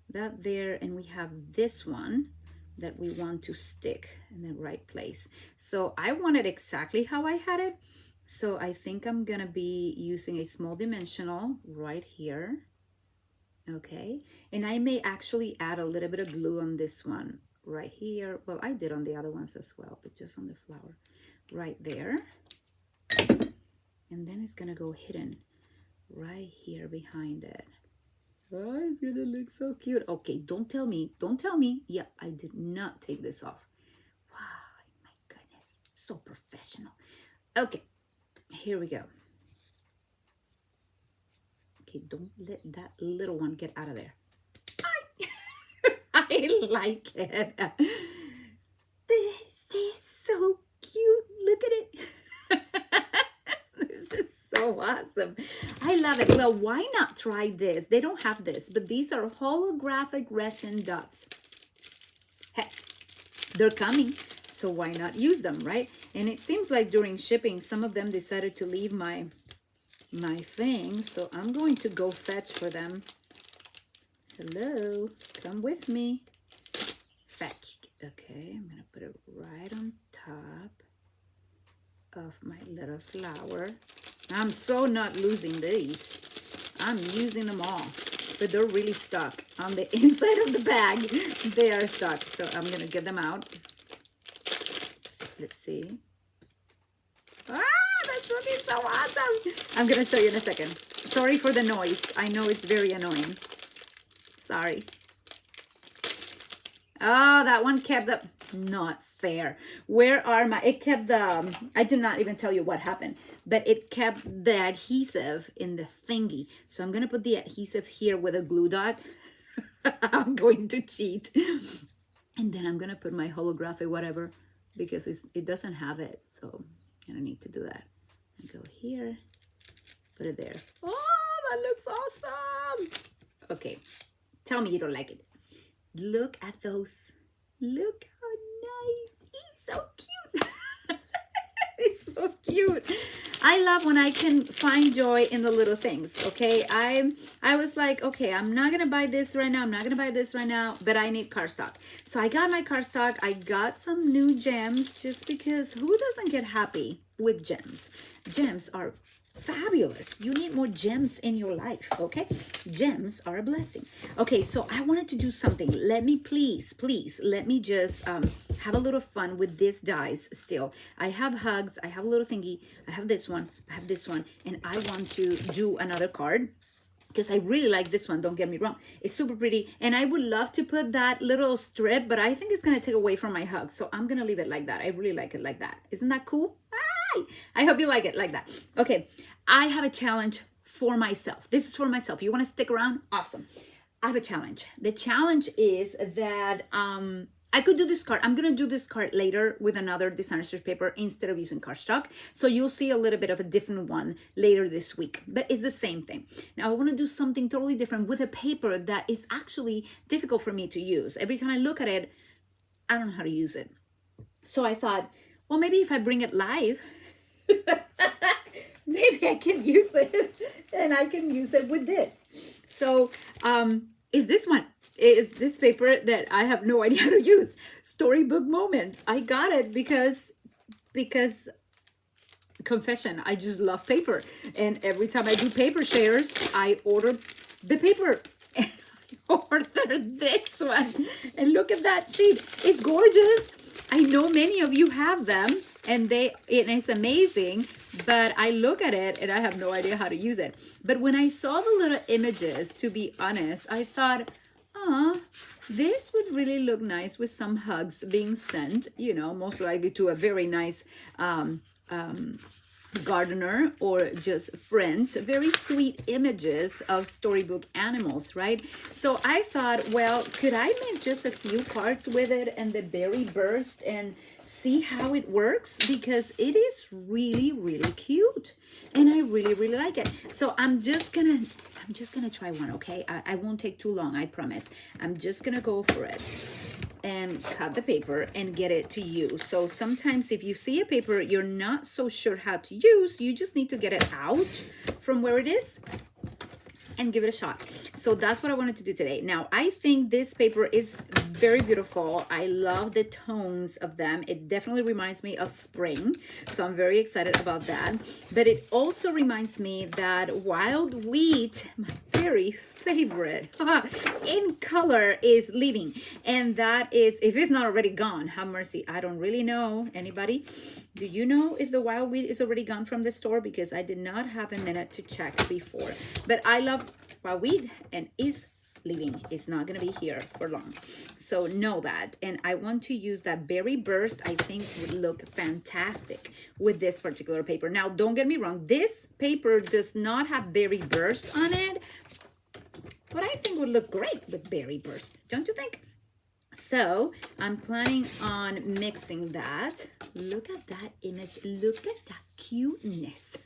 that there, and we have this one that we want to stick in the right place. So I want it exactly how I had it. So I think I'm gonna be using a small dimensional right here. Okay, and I may actually add a little bit of glue on this one right here. Well, I did on the other ones as well, but just on the flower right there. And then it's gonna go hidden right here behind it. Oh, it's gonna look so cute. Okay, don't tell me. Yeah, I did not take this off. Wow, my goodness, so professional. Okay, here we go. Okay, don't let that little one get out of there. I like it. This is so cute. Look at it. This is so awesome. I love it. Well, why not try this? They don't have this, but these are holographic resin dots. Heck, they're coming, so why not use them, right? And it seems like during shipping, some of them decided to leave my thing, so I'm going to go fetch for them. Hello, come with me. Fetched. Okay, I'm gonna put it right on top of my little flower. I'm so not losing these. I'm using them all, but they're really stuck on the inside of the bag. They are stuck, so I'm gonna get them out. Let's see. Ah, that's looking so awesome. I'm gonna show you in a second. Sorry for the noise. I know it's very annoying. Sorry. Oh, that one kept the, not fair. Where are my, it kept the, I did not even tell you what happened, but it kept the adhesive in the thingy. So I'm going to put the adhesive here with a glue dot. I'm going to cheat. And then I'm going to put my holographic whatever, because it doesn't have it. So I don't need to do that. I go here, put it there. Oh, that looks awesome. Okay. Tell me you don't like it. Look at those. Look how nice. He's so cute. It's so cute. I love when I can find joy in the little things, okay? I was like, okay, I'm not gonna buy this right now. I'm not gonna buy this right now, but I need cardstock. So I got my cardstock. I got some new gems just because who doesn't get happy with gems? Gems are fabulous. You need more gems in your life, okay? Gems are a blessing. Okay, so I wanted to do something. Let me please let me just have a little fun with these dies still. I have hugs, I have a little thingy, I have this one, I have this one, and I want to do another card because I really like this one, don't get me wrong. It's super pretty, and I would love to put that little strip, but I think it's gonna take away from my hug, so I'm gonna leave it like that. I really like it like that. Isn't that cool? I hope you like it like that. Okay, I have a challenge for myself. This is for myself. You want to stick around? Awesome. I have a challenge. The challenge is that I could do this card. I'm going to do this card later with another designer search paper instead of using cardstock. So you'll see a little bit of a different one later this week, but it's the same thing. Now I want to do something totally different with a paper that is actually difficult for me to use. Every time I look at it, I don't know how to use it. So I thought, well, maybe if I bring it live, maybe I can use it, and I can use it with this. So is this one, is this paper that I have no idea how to use. Storybook Moments. I got it because confession, I just love paper, and every time I do paper shares, I order the paper. And I ordered this one, and look at that sheet. It's gorgeous. I know many of you have them, and it's amazing, but I look at it and I have no idea how to use it. But when I saw the little images, to be honest, I thought, this would really look nice with some hugs being sent, you know, most likely to a very nice gardener or just friends. Very sweet images of storybook animals, right? So I thought, well, could I make just a few cards with it and the berry burst and see how it works? Because it is really, really cute, and I really like it. So I'm just gonna try one, okay? I won't take too long, I promise. I'm just gonna go for it and cut the paper and get it to you. So sometimes if you see a paper you're not so sure how to use, you just need to get it out from where it is and give it a shot. So that's what I wanted to do today. Now, I think this paper is very beautiful. I love the tones of them. It definitely reminds me of spring. So I'm very excited about that. But it also reminds me that wild wheat, my very favorite in color, is leaving. And that is, if it's not already gone, have mercy. I don't really know. Anybody? Do you know if the wild wheat is already gone from the store? Because I did not have a minute to check before. But I love wild wheat, and is leaving. It's not going to be here for long. So know that. And I want to use that berry burst. I think would look fantastic with this particular paper. Now, don't get me wrong. This paper does not have berry burst on it, but I think would look great with berry burst. Don't you think? So I'm planning on mixing that. Look at that image. Look at that cuteness.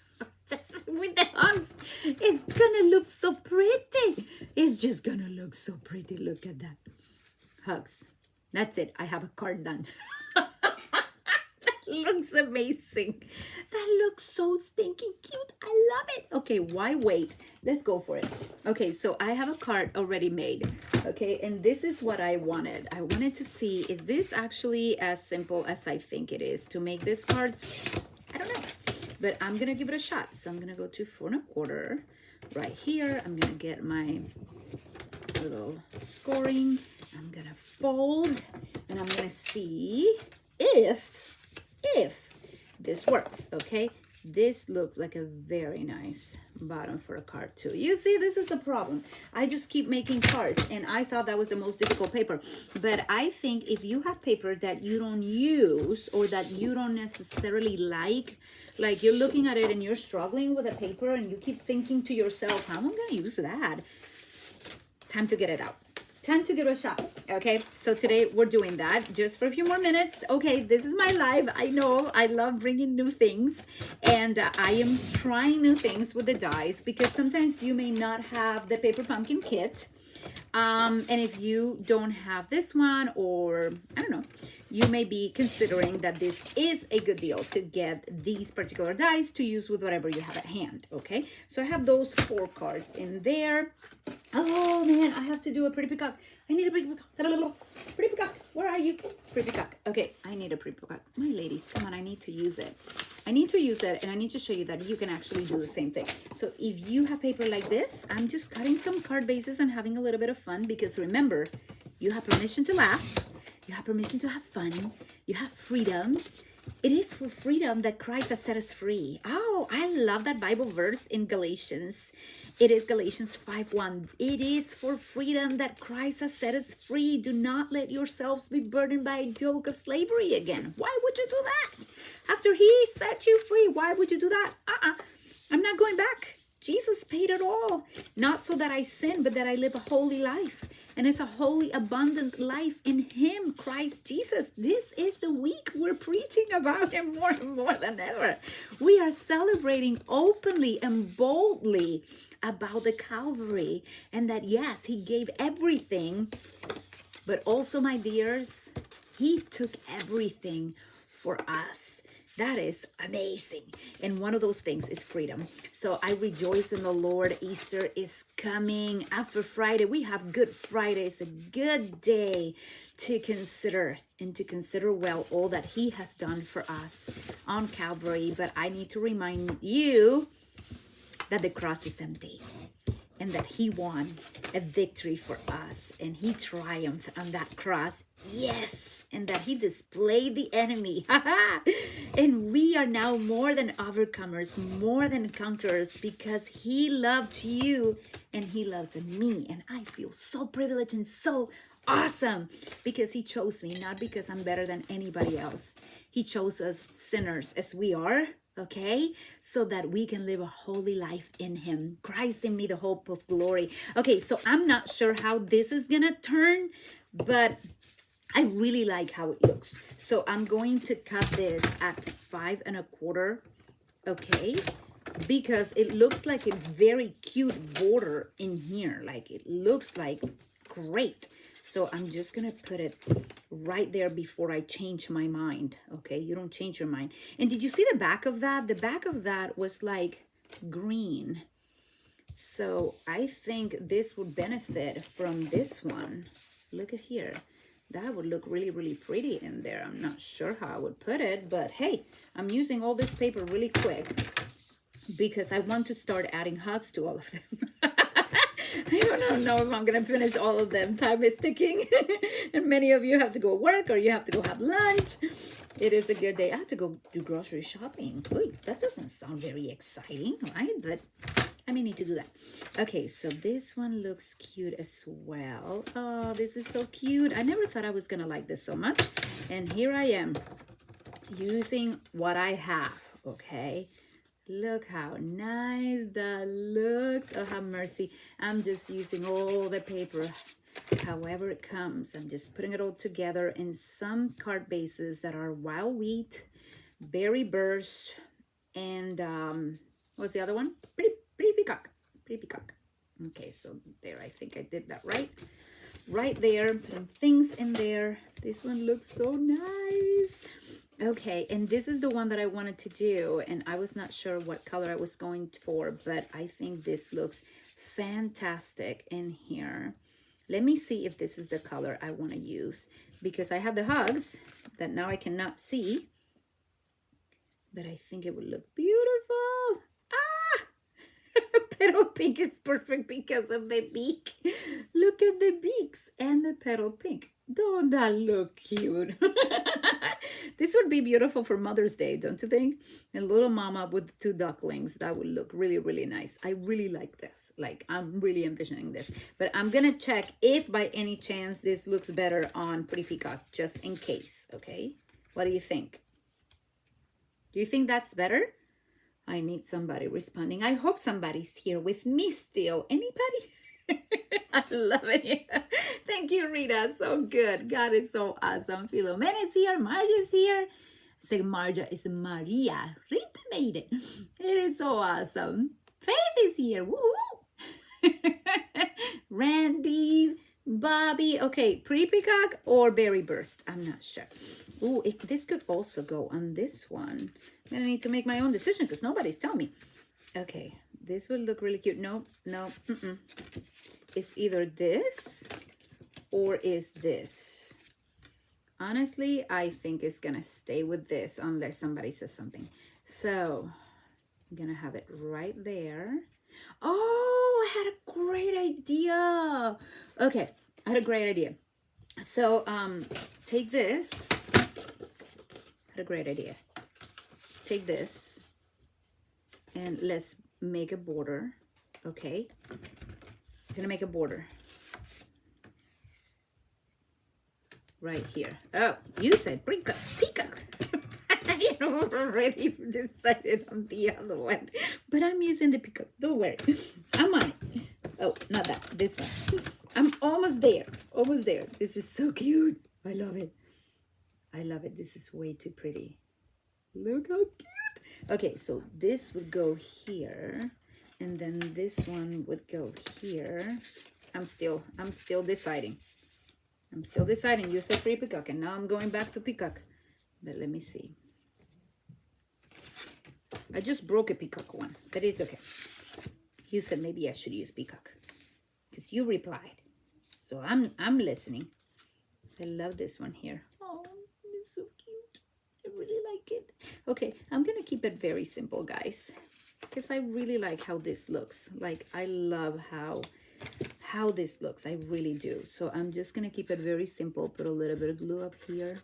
With the hugs, it's gonna look so pretty. It's just gonna look so pretty. Look at that. Hugs. That's it. I have a card done. That looks amazing. That looks so stinking cute. I love it. Okay, why wait? Let's go for it. Okay, so I have a card already made. Okay, and this is what I wanted. I wanted to see, is this actually as simple as I think it is to make this card? I don't know. But I'm going to give it a shot. So I'm going to go to 4 1/4 right here. I'm going to get my little scoring. I'm going to fold, and I'm going to see if this works, okay? This looks like a very nice bottom for a card too. You see, this is a problem. I just keep making cards, and I thought that was the most difficult paper. But I think if you have paper that you don't use or that you don't necessarily like you're looking at it and you're struggling with a paper and you keep thinking to yourself, how am I going to use that? Time to get it out. Time to give it a shot. Okay, so today we're doing that just for a few more minutes. Okay, this is my live. I know I love bringing new things, and I am trying new things with the dies because sometimes you may not have the Paper Pumpkin kit. And if you don't have this one, or I don't know, you may be considering that this is a good deal to get these particular dies to use with whatever you have at hand, okay? So I have those 4 cards in there. Oh man, I have to do a pretty peacock. I need a pretty peacock. Pretty peacock, where are you? Pretty peacock. Okay, I need a pretty peacock. My ladies, come on, I need to use it. I need to use it, and I need to show you that you can actually do the same thing. So if you have paper like this, I'm just cutting some card bases and having a little bit of fun, because remember, you have permission to laugh. You have permission to have fun. You have freedom. It is for freedom that Christ has set us free. Oh, I love that Bible verse in Galatians. It is Galatians 5:1. It is for freedom that Christ has set us free. Do not let yourselves be burdened by a yoke of slavery again. Why would you do that? After he set you free, why would you do that? I'm not going back. Jesus paid it all. Not so that I sin, but that I live a holy life. And it's a holy, abundant life in him, Christ Jesus. This is the week we're preaching about him more and more than ever. We are celebrating openly and boldly about the Calvary. And that, yes, he gave everything. But also, my dears, he took everything for us. That is amazing. And one of those things is freedom. So I rejoice in the Lord. Easter is coming. After Friday, we have Good Friday. It's a good day to consider, and to consider well all that he has done for us on Calvary. But I need to remind you that the cross is empty, and that he won a victory for us, and he triumphed on that cross. Yes, and that he displayed the enemy. And we are now more than overcomers, more than conquerors, because he loved you and he loved me. And I feel so privileged and so awesome, because he chose me, not because I'm better than anybody else. He chose us sinners as we are, okay, so that we can live a holy life in him. Christ in me, the hope of glory. Okay, so I'm not sure how this is gonna turn, but I really like how it looks. So I'm going to cut this at 5 1/4, okay, because it looks like a very cute border in here. Like, it looks like great. So I'm just gonna put it right there before I change my mind. Okay, you don't change your mind. And did you see the back of that? The back of that was like green. So I think this would benefit from this one. Look at here. That would look really, really pretty in there. I'm not sure how I would put it, but hey, I'm using all this paper really quick because I want to start adding hugs to all of them. I don't know if I'm going to finish all of them. Time is ticking. And many of you have to go work, or you have to go have lunch. It is a good day. I have to go do grocery shopping. Ooh, that doesn't sound very exciting, right? But I may need to do that. Okay, so this one looks cute as well. Oh, this is so cute. I never thought I was going to like this so much. And here I am using what I have, okay? Look how nice that looks. Oh, have mercy. I'm just using all the paper, however it comes. I'm just putting it all together in some card bases that are wild wheat, berry burst, and what's the other one? Pretty peacock. Pretty peacock. Okay, so there, I think I did that right. Right there, putting things in there. This one looks so nice. Okay, and this is the one that I wanted to do, and I was not sure what color I was going for, but I think this looks fantastic in here. Let me see if this is the color I want to use, because I have the hugs that now I cannot see, but I think it would look beautiful. Petal pink is perfect because of the beak. Look at the beaks and the petal pink. Don't that look cute? This would be beautiful for Mother's Day, don't you think? A little mama with 2 ducklings. That would look really, really nice. I really like this. Like, I'm really envisioning this. But I'm going to check if by any chance this looks better on Pretty Peacock, just in case, okay? What do you think? Do you think that's better? I need somebody responding. I hope somebody's here with me still. Anybody? I love it. Thank you, Rita. So good. God is so awesome. Philomena is here. Marja is here. Say Marja is Maria. Rita made it. It is so awesome. Faith is here. Woo! Randy, Bobby. Okay, Pretty Peacock or Berry Burst. I'm not sure. Ooh, this could also go on this one. I'm gonna need to make my own decision because nobody's telling me. Okay, this will look really cute. No, no, It's either this or is this. Honestly, I think it's gonna stay with this unless somebody says something. So I'm gonna have it right there. Oh, I had a great idea. Okay, I had a great idea. So take this. I had a great idea. Take this and let's make a border. Okay, I'm gonna make a border right here. Oh, you said peacock. I already decided on the other one, but I'm using the peacock. Don't worry, I'm on it. Oh, not that. This one. I'm almost there. Almost there. This is so cute. I love it. I love it. This is way too pretty. Look how cute. Okay, so this would go here, and then this one would go here. I'm still deciding. I'm still deciding. You said Pretty Peacock, and now I'm going back to peacock. But let me see. I just broke a peacock one, but it's okay. You said maybe I should use peacock because you replied. So I'm listening. I love this one here. Oh, it's so cute. I really like it. Okay, I'm gonna keep it very simple, guys, because I really like how this looks. Like, I love how this looks. I really do. So I'm just gonna keep it very simple. Put a little bit of glue up here.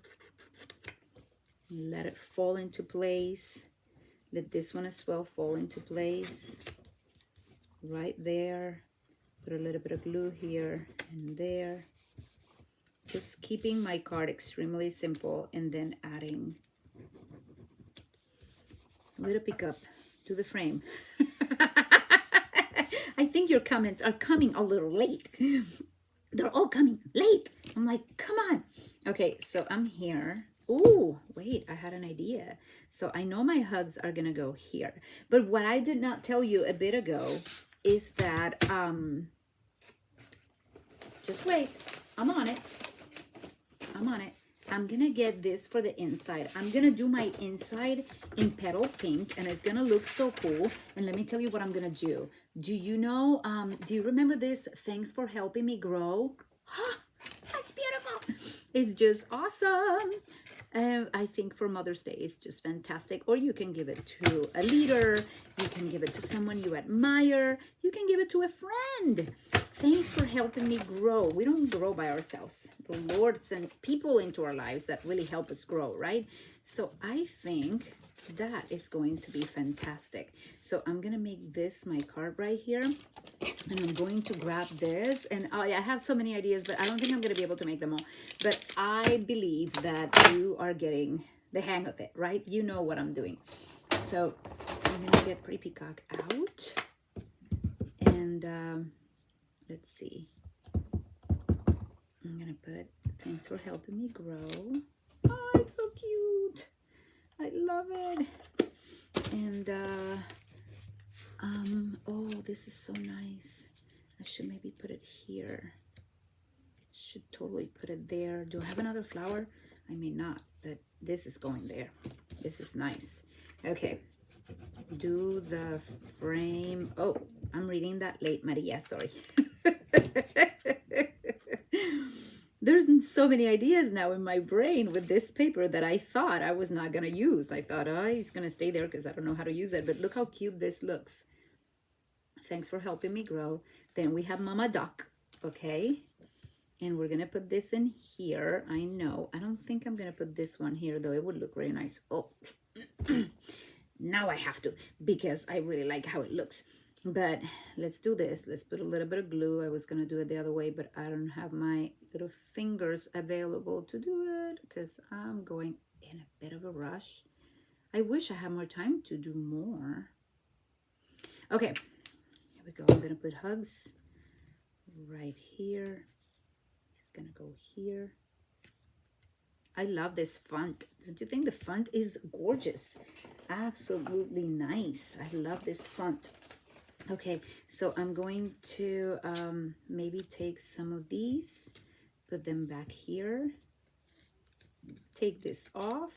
Let it fall into place. Let this one as well fall into place. Right there. Put a little bit of glue here and there. Just keeping my card extremely simple, and then adding a little pickup to the frame. I think your comments are coming a little late. They're all coming late. I'm like, come on. Okay, so I'm here. Oh, wait, I had an idea. So I know my hugs are gonna go here. But what I did not tell you a bit ago is that, just wait, I'm on it. I'm on it. I'm gonna get this for the inside. I'm gonna do my inside in petal pink, and it's gonna look so cool. And let me tell you what I'm gonna do. Do you know, do you remember this? Thanks for helping me grow. That's beautiful. It's just awesome. I think for Mother's Day, it's just fantastic. Or you can give it to a leader. You can give it to someone you admire. You can give it to a friend. Thanks for helping me grow. We don't grow by ourselves. The Lord sends people into our lives that really help us grow, right? So I think that is going to be fantastic. So I'm going to make this my card right here. And I'm going to grab this. And I have so many ideas, but I don't think I'm going to be able to make them all. But I believe that you are getting the hang of it, right? You know what I'm doing. So I'm going to get Pretty Peacock out. And let's see. I'm going to put thanks for helping me grow. Oh, it's so cute. I love it. And oh, this is so nice. I should maybe put it here. Should totally put it there. Do I have another flower? I may not, but this is going there. This is nice. Okay. Do the frame. Oh, I'm reading that late, Maria. Sorry. There's so many ideas now in my brain with this paper that I thought I was not going to use. I thought, oh, it's going to stay there because I don't know how to use it. But look how cute this looks. Thanks for helping me grow. Then we have Mama Duck, okay? And we're going to put this in here. I know. I don't think I'm going to put this one here, though. It would look really nice. Oh, now I have to because I really like how it looks. But let's do this. Let's put a little bit of glue. I was going to do it the other way, but I don't have my little fingers available to do it because I'm going in a bit of a rush. I wish I had more time to do more. Okay, here we go. I'm going to put hugs right here. This is going to go here. I love this font. Don't you think the font is gorgeous? Absolutely nice. I love this font. Okay, so I'm going to maybe take some of these, put them back here, take this off.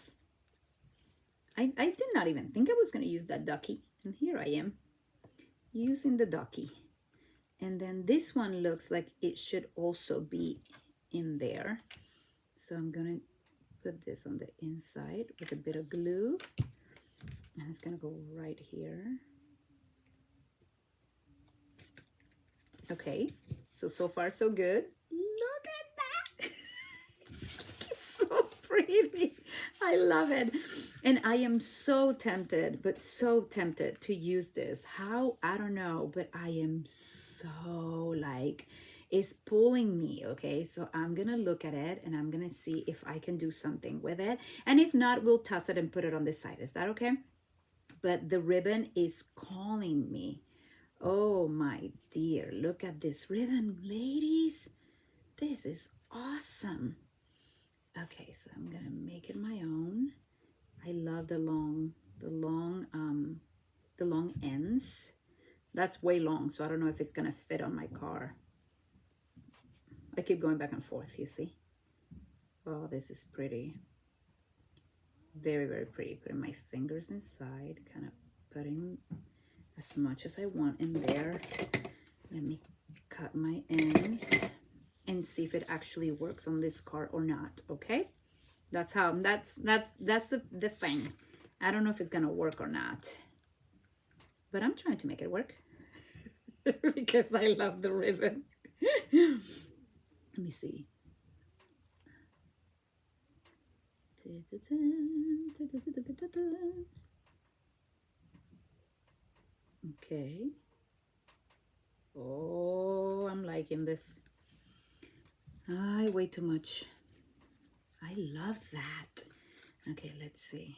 I did not even think I was going to use that ducky, and here I am using the ducky. And then this one looks like it should also be in there. So I'm going to put this on the inside with a bit of glue, and it's going to go right here. Okay, so far so good. Look at that. It's so pretty. I love it. And I am so tempted, but so tempted to use this. How? I don't know, but I am so like, it's pulling me. Okay, so I'm gonna look at it and I'm gonna see if I can do something with it. And if not, we'll toss it and put it on the side. Is that okay? But the ribbon is calling me. Oh my dear, look at this ribbon, ladies. This is awesome. Okay, so I'm gonna make it my own. I love the long ends. That's way long, so I don't know if it's gonna fit on my car. I keep going back and forth, you see. Oh, this is pretty. Very, very pretty. Putting my fingers inside, kind of putting as much as I want in there. Let me cut my ends and see if it actually works on this card or not. Okay, that's the thing. I don't know if it's gonna work or not, but I'm trying to make it work because I love the ribbon. Let me see. Okay. Oh, I'm liking this. I way too much. I love that. Okay, let's see.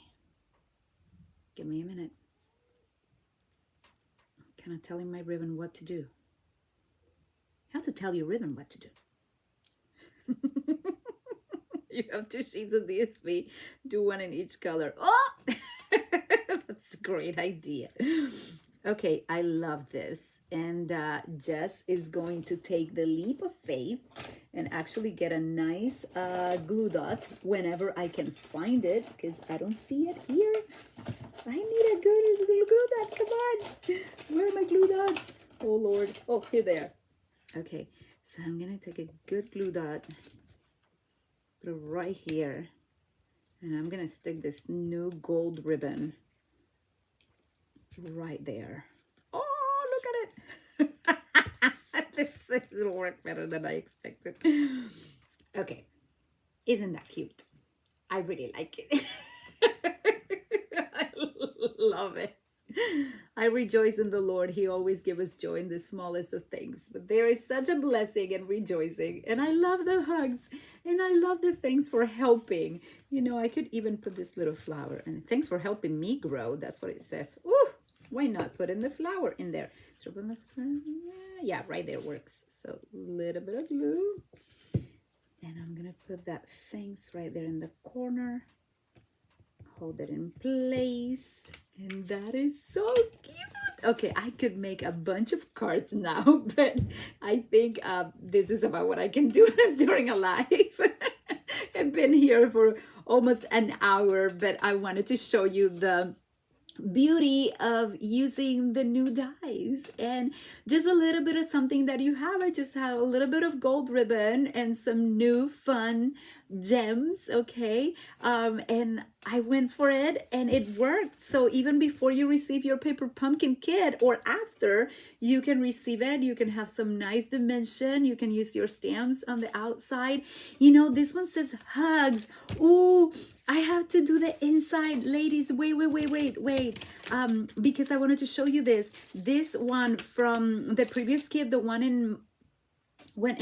Give me a minute. Kind of telling my ribbon what to do. I have to tell your ribbon what to do. You have 2 sheets of DSP. Do one in each color. Oh! That's a great idea. Okay, I love this. And Jess is going to take the leap of faith and actually get a nice glue dot whenever I can find it, because I don't see it here. I need a good glue dot. Come on. Where are my glue dots? Oh, Lord. Oh, here they are. Okay, so I'm going to take a good glue dot, put it right here, and I'm going to stick this new gold ribbon right there. Oh, look at it. This will work better than I expected. Okay, isn't that cute? I really like it. I love it. I rejoice in the Lord. He always gives us joy in the smallest of things. But there is such a blessing and rejoicing. And I love the hugs. And I love the thanks for helping. You know, I could even put this little flower. And thanks for helping me grow. That's what it says. Ooh, why not put in the flower in there? So, yeah, right there works. So a little bit of glue. And I'm going to put that thanks right there in the corner. Hold it in place, and that is so cute. Okay, I could make a bunch of cards now, but I think this is about what I can do during a live. I've been here for almost an hour, but I wanted to show you the beauty of using the new dies and just a little bit of something that you have. I just have a little bit of gold ribbon and some new fun gems. Okay, and I went for it and it worked. So even before you receive your paper pumpkin kit or after, you can receive it. You can have some nice dimension. You can use your stamps on the outside. You know, this one says hugs. Ooh, I have to do the inside, ladies. Wait. Because I wanted to show you this one from the previous kit, the one in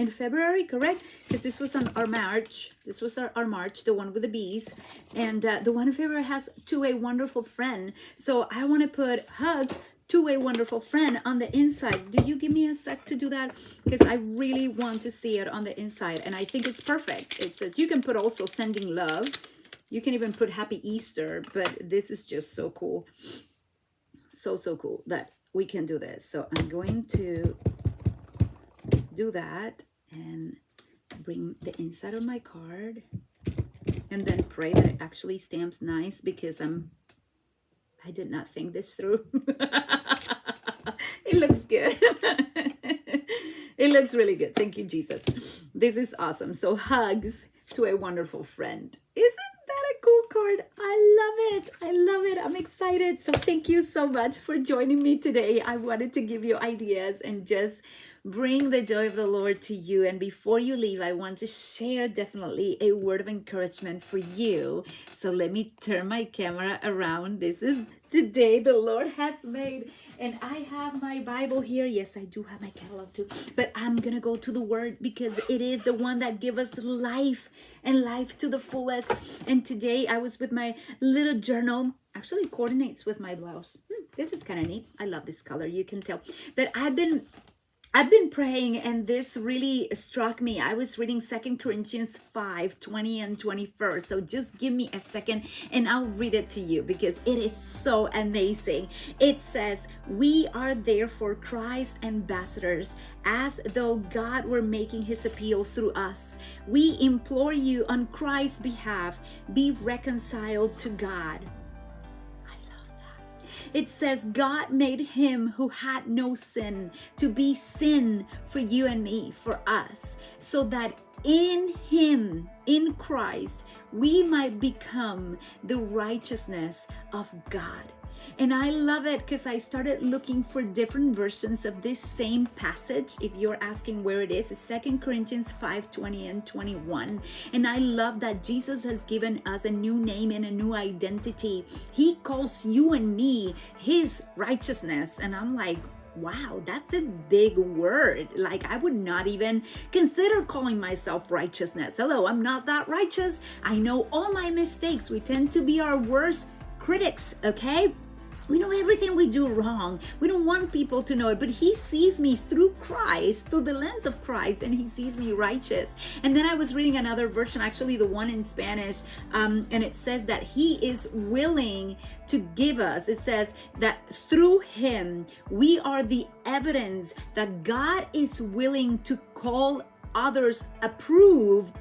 February, correct? Because this was on our March. This was our March, the one with the bees. And the one in February has To a Wonderful Friend. So I want to put hugs to a wonderful friend on the inside. Do you give me a sec to do that? Because I really want to see it on the inside. And I think it's perfect. It says you can put also sending love. You can even put Happy Easter. But this is just so cool. So cool that we can do this. So I'm going to do that and bring the inside of my card and then pray that it actually stamps nice, because I did not think this through. It looks good. It looks really good. Thank you, Jesus. This is awesome. So hugs to a wonderful friend. Isn't that a cool card? I love it. I love it. I'm excited. So thank you so much for joining me today. I wanted to give you ideas and just bring the joy of the Lord to you. And before you leave, I want to share definitely a word of encouragement for you. So let me turn my camera around. This is the day the Lord has made. And I have my Bible here. Yes, I do have my catalog too. But I'm going to go to the Word, because it is the one that gives us life and life to the fullest. And today I was with my little journal. Actually coordinates with my blouse. This is kind of neat. I love this color. You can tell. But I've been praying, and this really struck me. I was reading 2 Corinthians 5:20 and 21. So just give me a second and I'll read it to you, because it is so amazing. It says, "We are therefore Christ's ambassadors, as though God were making his appeal through us. We implore you on Christ's behalf, be reconciled to God." It says, "God made him who had no sin to be sin for you and me, for us, so that in him, in Christ, we might become the righteousness of God." And I love it, because I started looking for different versions of this same passage. If you're asking where it is, it's 2 Corinthians 5:20 and 21. And I love that Jesus has given us a new name and a new identity. He calls you and me his righteousness. And I'm like, wow, that's a big word. Like, I would not even consider calling myself righteousness. Hello, I'm not that righteous. I know all my mistakes. We tend to be our worst critics, okay? We know everything we do wrong. We don't want people to know it, but he sees me through Christ, through the lens of Christ, and he sees me righteous. And then I was reading another version, actually the one in Spanish, and it says that he is willing to give us, it says that through him, we are the evidence that God is willing to call others approved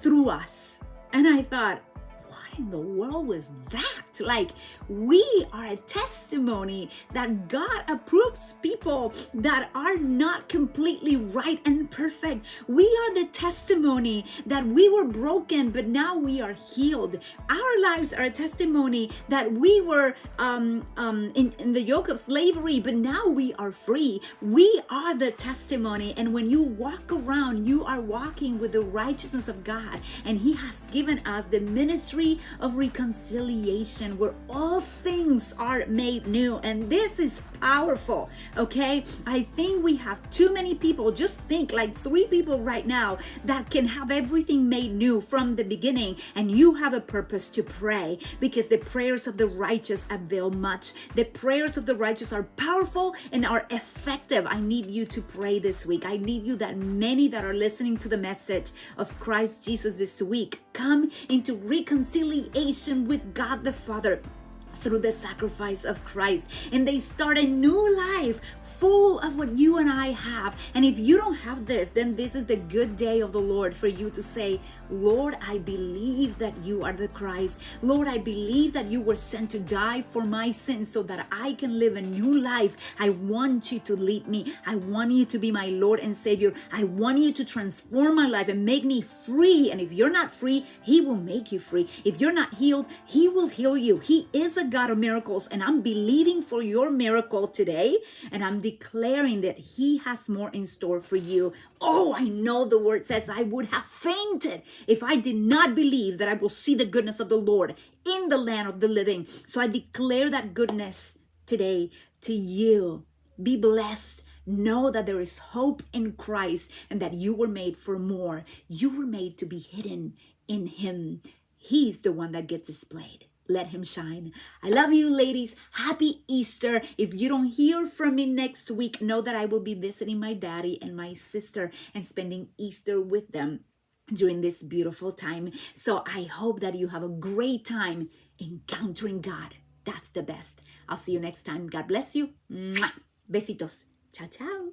through us. And I thought, what in the world was that? Like, we are a testimony that God approves people that are not completely right and perfect. We are the testimony that we were broken, but now we are healed. Our lives are a testimony that we were in the yoke of slavery, but now we are free. We are the testimony. And when you walk around, you are walking with the righteousness of God. And he has given us the ministry of reconciliation, where all things are made new. And this is powerful, okay? I think we have too many people, just think like 3 people right now that can have everything made new from the beginning. And you have a purpose to pray, because the prayers of the righteous avail much. The prayers of the righteous are powerful and are effective. I need you to pray this week. I need you, that many that are listening to the message of Christ Jesus this week, come into reconciliation with God the Father through the sacrifice of Christ, and they start a new life full of what you and I have. And if you don't have this, then this is the good day of the Lord for you to say, Lord, I believe that you are the Christ. Lord, I believe that you were sent to die for my sins so that I can live a new life. I want you to lead me. I want you to be my Lord and Savior. I want you to transform my life and make me free. And if you're not free, he will make you free. If you're not healed, he will heal you. He is a God of miracles, and I'm believing for your miracle today, and I'm declaring that he has more in store for you. Oh, I know the word says I would have fainted if I did not believe that I will see the goodness of the Lord in the land of the living. So I declare that goodness today to you. Be blessed. Know that there is hope in Christ, and that you were made for more. You were made to be hidden in him. He's the one that gets displayed. Let him shine. I love you, ladies. Happy Easter. If you don't hear from me next week, know that I will be visiting my daddy and my sister and spending Easter with them during this beautiful time. So I hope that you have a great time encountering God. That's the best. I'll see you next time. God bless you. Mwah. Besitos. Ciao, ciao.